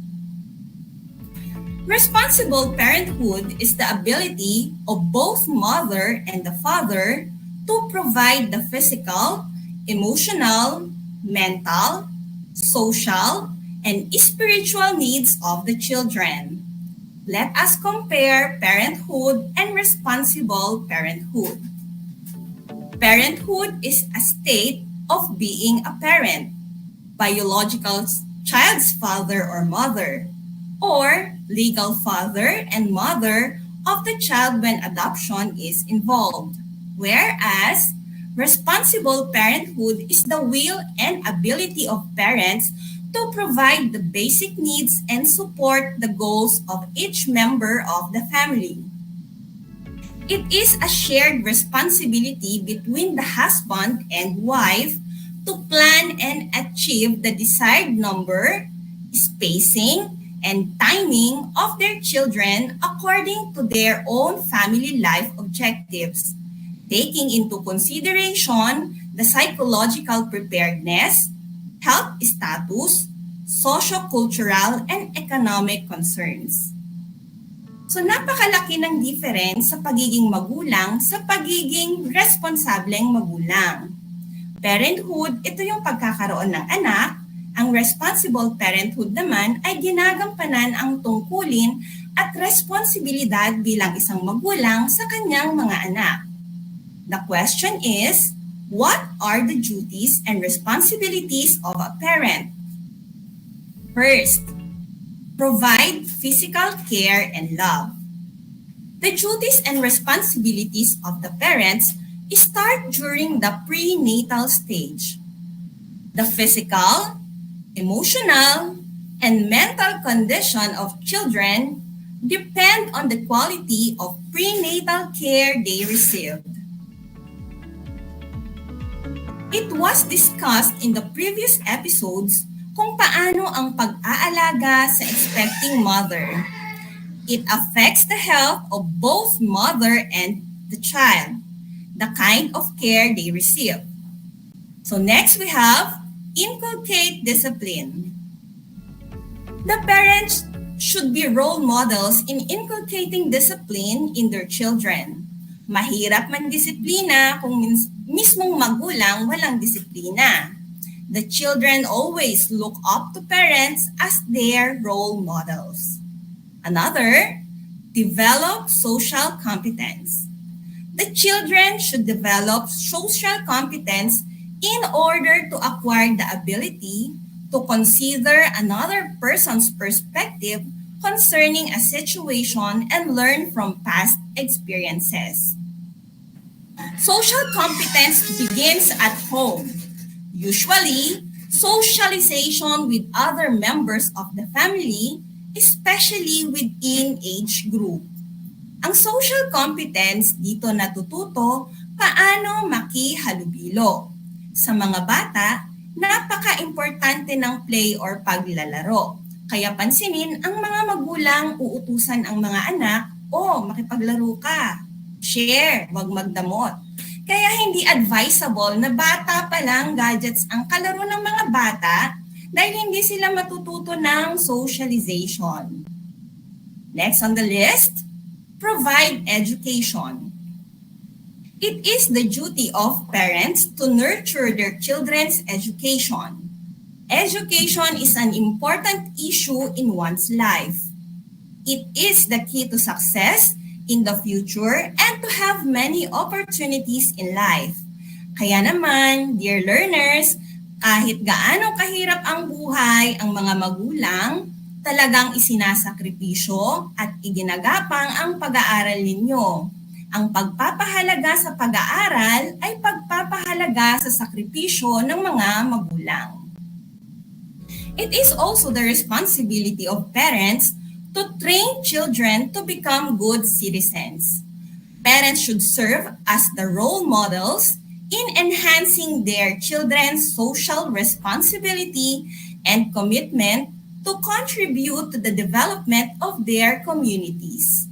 Responsible parenthood is the ability of both mother and the father to provide the physical, emotional, mental, social, and spiritual needs of the children. Let us compare parenthood and responsible parenthood. Parenthood is a state of being a parent, biological child's father or mother, or legal father and mother of the child when adoption is involved. Whereas, responsible parenthood is the will and ability of parents to provide the basic needs and support the goals of each member of the family. It is a shared responsibility between the husband and wife to plan and achieve the desired number, spacing, and timing of their children according to their own family life objectives, taking into consideration the psychological preparedness, health status, socio-cultural, and economic concerns. So napakalaki ng difference sa pagiging magulang sa pagiging responsableng magulang. Parenthood, ito yung pagkakaroon ng anak. Ang responsible parenthood naman ay ginagampanan ang tungkulin at responsibilidad bilang isang magulang sa kanyang mga anak. The question is, what are the duties and responsibilities of a parent? First, provide physical care and love. The duties and responsibilities of the parents start during the prenatal stage. The physical, emotional, and mental condition of children depend on the quality of prenatal care they received. It was discussed in the previous episodes kung paano ang pag-aalaga sa expecting mother. It affects the health of both mother and the child, the kind of care they receive. So next we have inculcate discipline. The parents should be role models in inculcating discipline in their children. Mahirap man disiplina kung mismong magulang walang disiplina. The children always look up to parents as their role models. Another, develop social competence. The children should develop social competence in order to acquire the ability to consider another person's perspective concerning a situation and learn from past experiences. Social competence begins at home. Usually, socialization with other members of the family, especially within age group. Ang social competence dito natututo paano makihalubilo. Sa mga bata, napaka-importante ng play or paglalaro. Kaya pansinin ang mga magulang uutusan ang mga anak, makipaglaro ka. Share, wag magdamot. Kaya hindi advisable na bata pa lang gadgets ang kalaro ng mga bata dahil hindi sila matututo ng socialization. Next on the list, provide education. It is the duty of parents to nurture their children's education. Education is an important issue in one's life. It is the key to success in the future and to have many opportunities in life. Kaya naman, dear learners, kahit gaano kahirap ang buhay, ang mga magulang, talagang isinasakripisyo at iginagapang ang pag-aaral ninyo. Ang pagpapahalaga sa pag-aaral ay pagpapahalaga sa sakripisyo ng mga magulang. It is also the responsibility of parents to train children to become good citizens. Parents should serve as the role models in enhancing their children's social responsibility and commitment to contribute to the development of their communities.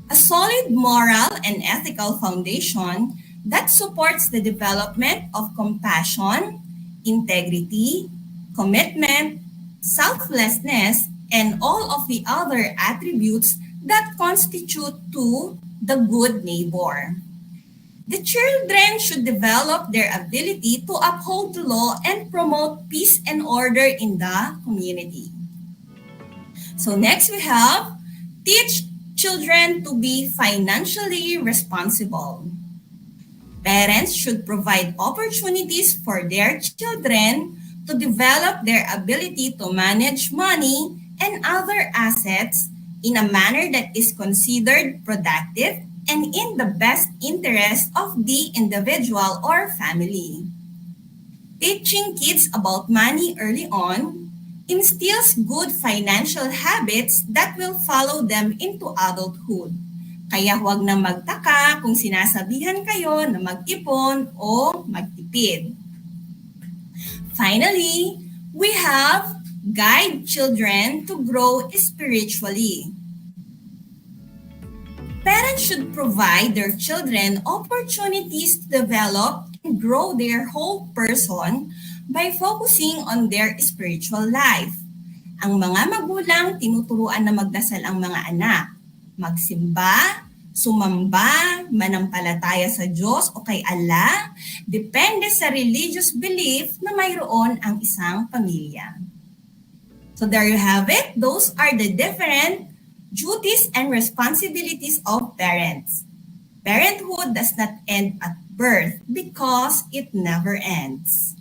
A solid moral and ethical foundation that supports the development of compassion, integrity, commitment, selflessness, and all of the other attributes that constitute to the good neighbor. The children should develop their ability to uphold the law and promote peace and order in the community. So next we have, teach children to be financially responsible. Parents should provide opportunities for their children to develop their ability to manage money and other assets in a manner that is considered productive and in the best interest of the individual or family. Teaching kids about money early on instills good financial habits that will follow them into adulthood. Kaya huwag na magtaka kung sinasabihan kayo na mag-ipon o magtipid. Finally, we have guide children to grow spiritually. Parents should provide their children opportunities to develop and grow their whole person by focusing on their spiritual life. Ang mga magulang tinuturuan na magdasal ang mga anak, magsimba, sumamba, manampalataya sa Diyos o kay Allah, depende sa religious belief na mayroon ang isang pamilya. So there you have it. Those are the different duties and responsibilities of parents. Parenthood does not end at birth because it never ends.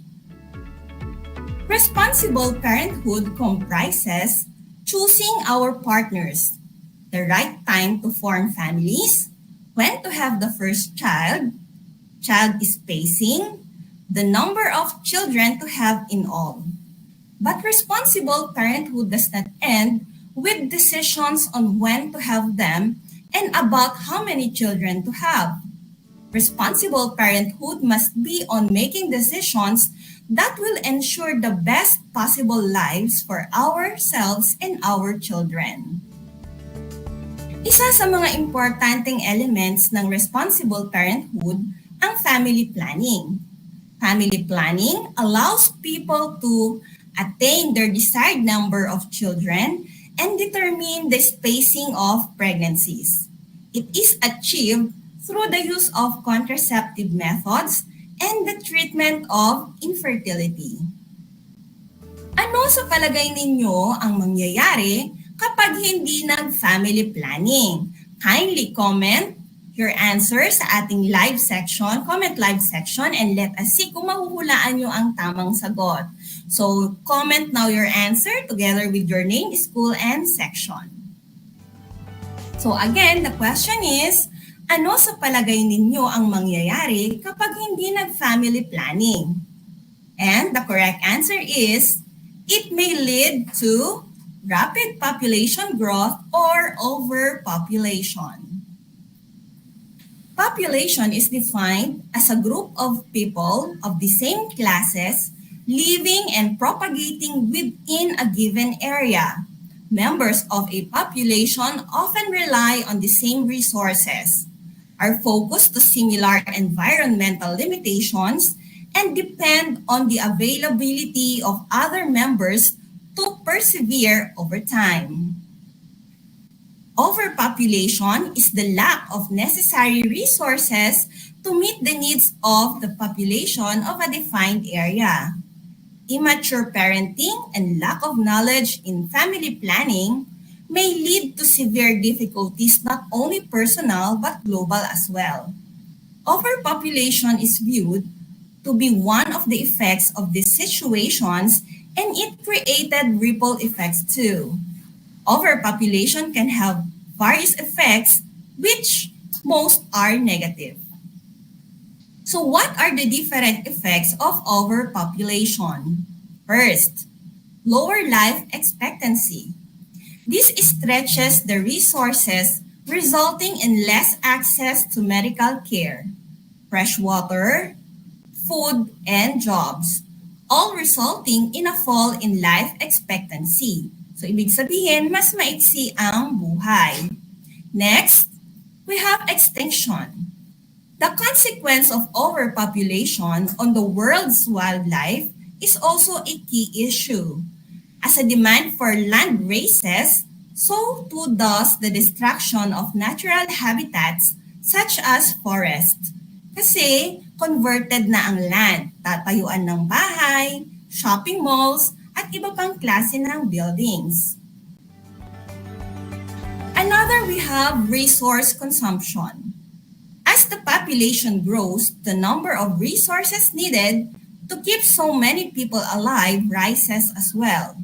Responsible parenthood comprises choosing our partners, the right time to form families, when to have the first child spacing, the number of children to have in all. But responsible parenthood does not end with decisions on when to have them and about how many children to have. Responsible parenthood must be on making decisions that will ensure the best possible lives for ourselves and our children. Isa sa mga importanteng elements ng responsible parenthood ang family planning. Family planning allows people to attain their desired number of children and determine the spacing of pregnancies. It is achieved through the use of contraceptive methods and the treatment of infertility. Ano sa palagay ninyo ang mangyayari kapag hindi nag-family planning? Kindly comment your answer sa ating live section, comment live section, and let us see kung mahuhulaan nyo ang tamang sagot. So, comment now your answer together with your name, school, and section. So again, the question is, ano sa palagay ninyo ang mangyayari kapag hindi nag-family planning? And the correct answer is, it may lead to rapid population growth or overpopulation. Population is defined as a group of people of the same classes living and propagating within a given area. Members of a population often rely on the same resources, are focused to similar environmental limitations, and depend on the availability of other members to persevere over time. Overpopulation is the lack of necessary resources to meet the needs of the population of a defined area. Immature parenting and lack of knowledge in family planning may lead to severe difficulties not only personal but global as well. Overpopulation is viewed to be one of the effects of these situations, and it created ripple effects too. Overpopulation can have various effects, which most are negative. So what are the different effects of overpopulation? First, lower life expectancy. This stretches the resources, resulting in less access to medical care, fresh water, food, and jobs, all resulting in a fall in life expectancy. So, ibig sabihin, mas maiksi ang buhay. Next, we have extinction. The consequence of overpopulation on the world's wildlife is also a key issue. As a demand for land races, so too does the destruction of natural habitats such as forest. Kasi converted na ang land, tatayuan ng bahay, shopping malls, at iba pang klase ng buildings. Another, we have resource consumption. As the population grows, the number of resources needed to keep so many people alive rises as well.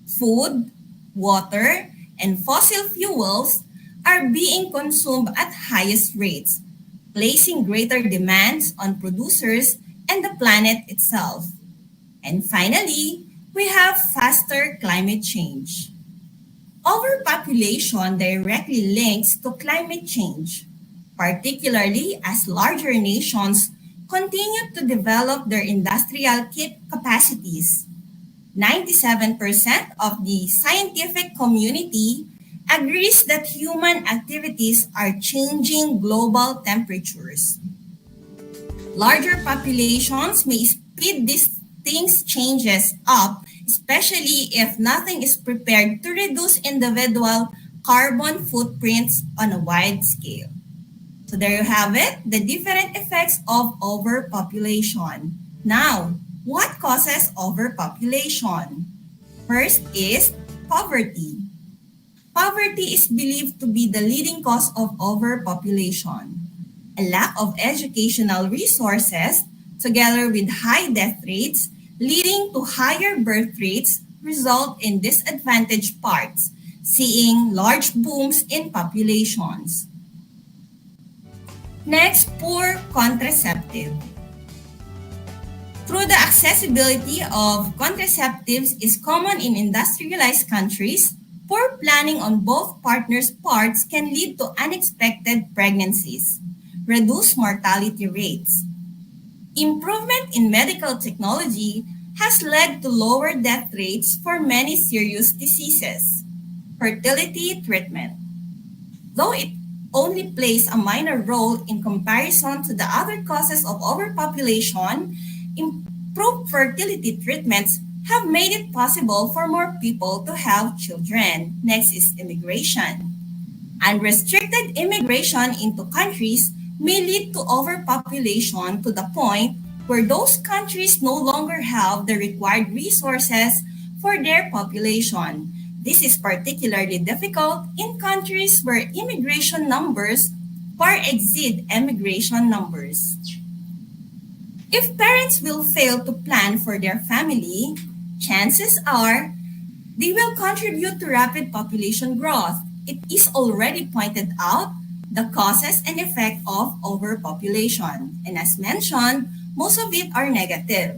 Food, water, and fossil fuels are being consumed at highest rates, placing greater demands on producers and the planet itself. And finally, we have faster climate change. Overpopulation directly links to climate change, particularly as larger nations continue to develop their industrial capacities. 97% of the scientific community agrees that human activities are changing global temperatures. Larger populations may speed these changes up, especially if nothing is prepared to reduce individual carbon footprints on a wide scale. So there you have it, the different effects of overpopulation. Now, what causes overpopulation? First is poverty. Poverty is believed to be the leading cause of overpopulation. A lack of educational resources, together with high death rates, leading to higher birth rates, result in disadvantaged parts, seeing large booms in populations. Next, poor contraceptive. Through the accessibility of contraceptives is common in industrialized countries, poor planning on both partners' parts can lead to unexpected pregnancies, reduced mortality rates. Improvement in medical technology has led to lower death rates for many serious diseases. Fertility treatment. Though it only plays a minor role in comparison to the other causes of overpopulation, improved fertility treatments have made it possible for more people to have children. Next is immigration. Unrestricted immigration into countries may lead to overpopulation to the point where those countries no longer have the required resources for their population. This is particularly difficult in countries where immigration numbers far exceed emigration numbers. If parents will fail to plan for their family, chances are they will contribute to rapid population growth. It is already pointed out the causes and effect of overpopulation. And as mentioned, most of it are negative.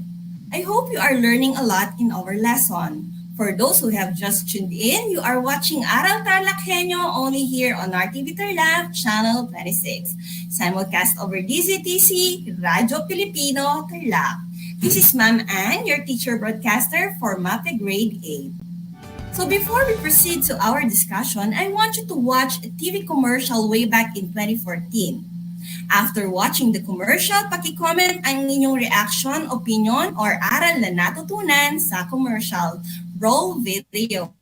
I hope you are learning a lot in our lesson. For those who have just tuned in, you are watching Aral TarlakHenyo only here on RTV Tarlac, Channel 26. Simulcast over DZTC, Radyo Pilipino, Tarlac. This is Ma'am Ann, your teacher broadcaster for MAPE Grade 8. So before we proceed to our discussion, I want you to watch a TV commercial way back in 2014. After watching the commercial, paki-comment ang inyong reaction, opinion, or aral na natutunan sa commercial. Roll video.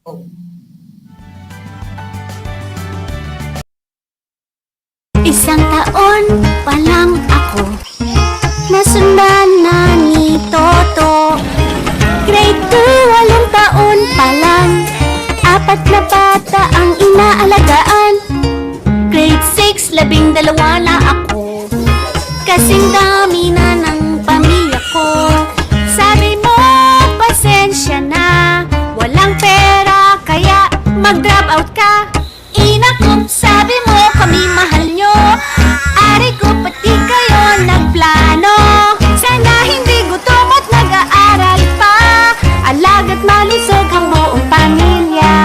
Isang taon pa lang ako, nasundan na ni Toto. Grade 2, 8 taon pa lang, 4 na bata ang inaalagaan. Grade 6, 12 na ako, kasing dami na ng pamilya ko. Sabi mo, pasensya na, walang pera kaya mag-drop out ka. Ina ko, sabi mo kami mahal nyo, ari ko pati kayo nagplano. Sana hindi gutom at nag-aaral pa, alaga't malusog ang buong pamilya.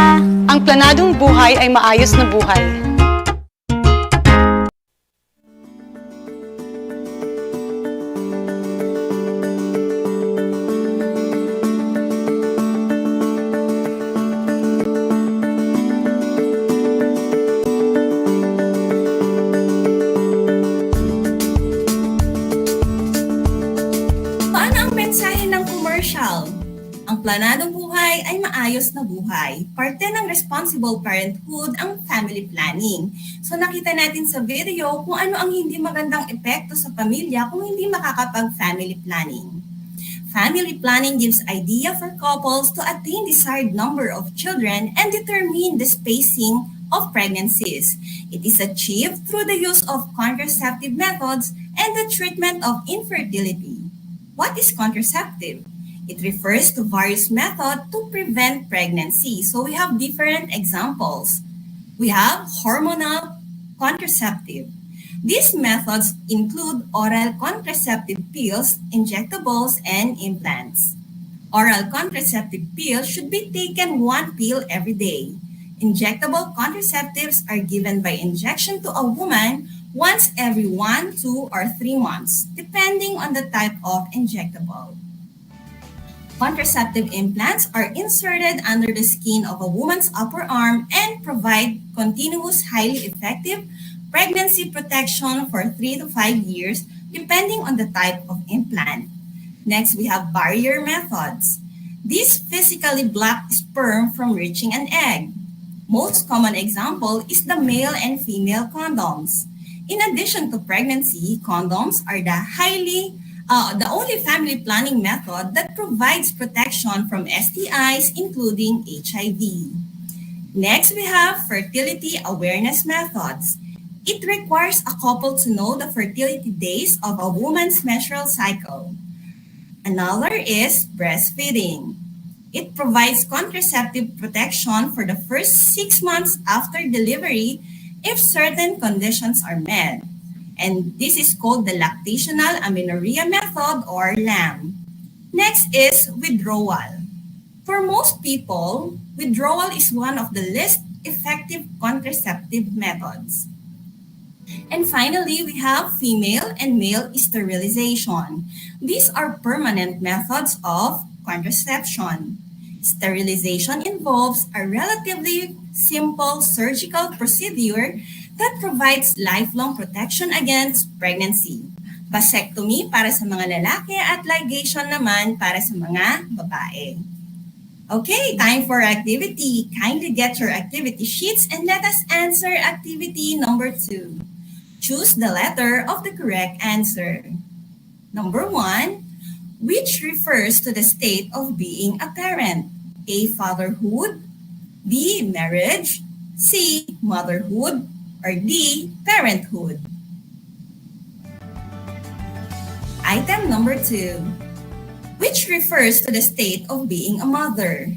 Ang planadong buhay ay maayos na buhay. Ang planadong buhay ay maayos na buhay. Parte ng responsible parenthood ang family planning. So nakita natin sa video kung ano ang hindi magandang epekto sa pamilya kung hindi makakapag-family planning. Family planning gives idea for couples to attain desired number of children and determine the spacing of pregnancies. It is achieved through the use of contraceptive methods and the treatment of infertility. What is contraceptive? It refers to various methods to prevent pregnancy. So we have different examples. We have hormonal contraceptive. These methods include oral contraceptive pills, injectables, and implants. Oral contraceptive pills should be taken 1 pill every day. Injectable contraceptives are given by injection to a woman once every 1, 2, or 3 months, depending on the type of injectable. Contraceptive implants are inserted under the skin of a woman's upper arm and provide continuous, highly effective pregnancy protection for 3 to 5 years, depending on the type of implant. Next, we have barrier methods. These physically block sperm from reaching an egg. Most common example is the male and female condoms. In addition to pregnancy, condoms are the only family planning method that provides protection from STIs, including HIV. Next, we have fertility awareness methods. It requires a couple to know the fertility days of a woman's menstrual cycle. Another is breastfeeding. It provides contraceptive protection for the first 6 months after delivery if certain conditions are met. And this is called the lactational amenorrhea method or LAM. Next is withdrawal. For most people, withdrawal is one of the least effective contraceptive methods. And finally, we have female and male sterilization. These are permanent methods of contraception. Sterilization involves a relatively simple surgical procedure that provides lifelong protection against pregnancy. Vasectomy para sa mga lalaki at ligation naman para sa mga babae. Okay, time for activity. Kindly get your activity sheets and let us answer activity number 2. Choose the letter of the correct answer. Number 1, which refers to the state of being a parent? A, fatherhood, B, marriage, C, motherhood, or D, parenthood. Item number 2, which refers to the state of being a mother?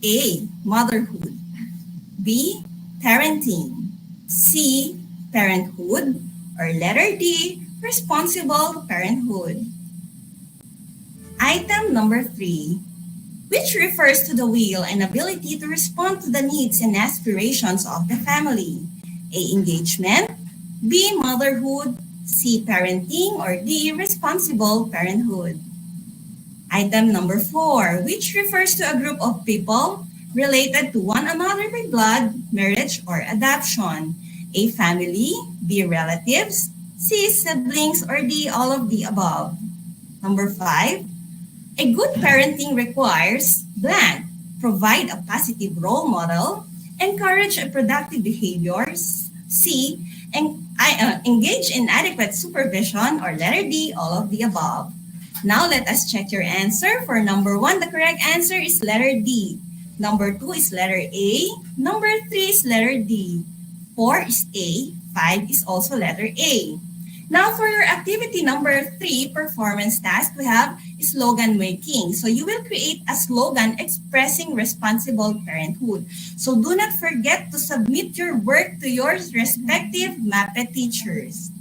A, motherhood, B, parenting, C, parenthood, or letter D, responsible parenthood. Item number 3, which refers to the will and ability to respond to the needs and aspirations of the family. A. Engagement. B. Motherhood. C. Parenting. Or D. Responsible parenthood. Item number 4, which refers to a group of people related to one another by blood, marriage, or adoption. A. Family. B. Relatives. C. Siblings. Or D. All of the above. Number 5, a good parenting requires blank. Provide a positive role model. Encourage a productive behaviors. C. Engage in adequate supervision. Or letter D. All of the above. Now let us check your answer. For number 1, the correct answer is letter D. Number 2 is letter A. Number 3 is letter D. 4 is A. 5 is also letter A. Now for your activity number 3, performance task, we have slogan making. So you will create a slogan expressing responsible parenthood. So do not forget to submit your work to your respective MAPE teachers.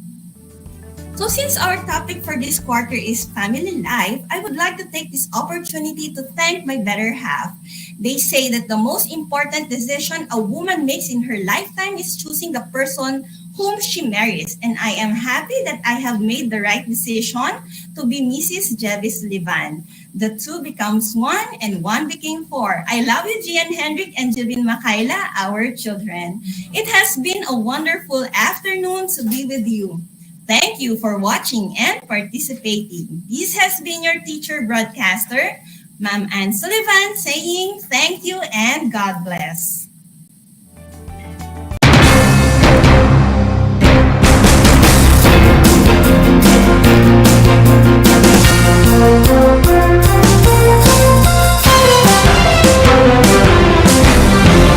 So since our topic for this quarter is family life, I would like to take this opportunity to thank my better half. They say that the most important decision a woman makes in her lifetime is choosing the person whom she marries. And I am happy that I have made the right decision to be Mrs. Jevis Livan. The 2 becomes 1 and 1 became 4. I love you, Gian Hendrik and Jevin Makaila, our children. It has been a wonderful afternoon to be with you. Thank you for watching and participating. This has been your teacher broadcaster, Ma'am Anne Sullivan, saying thank you and God bless.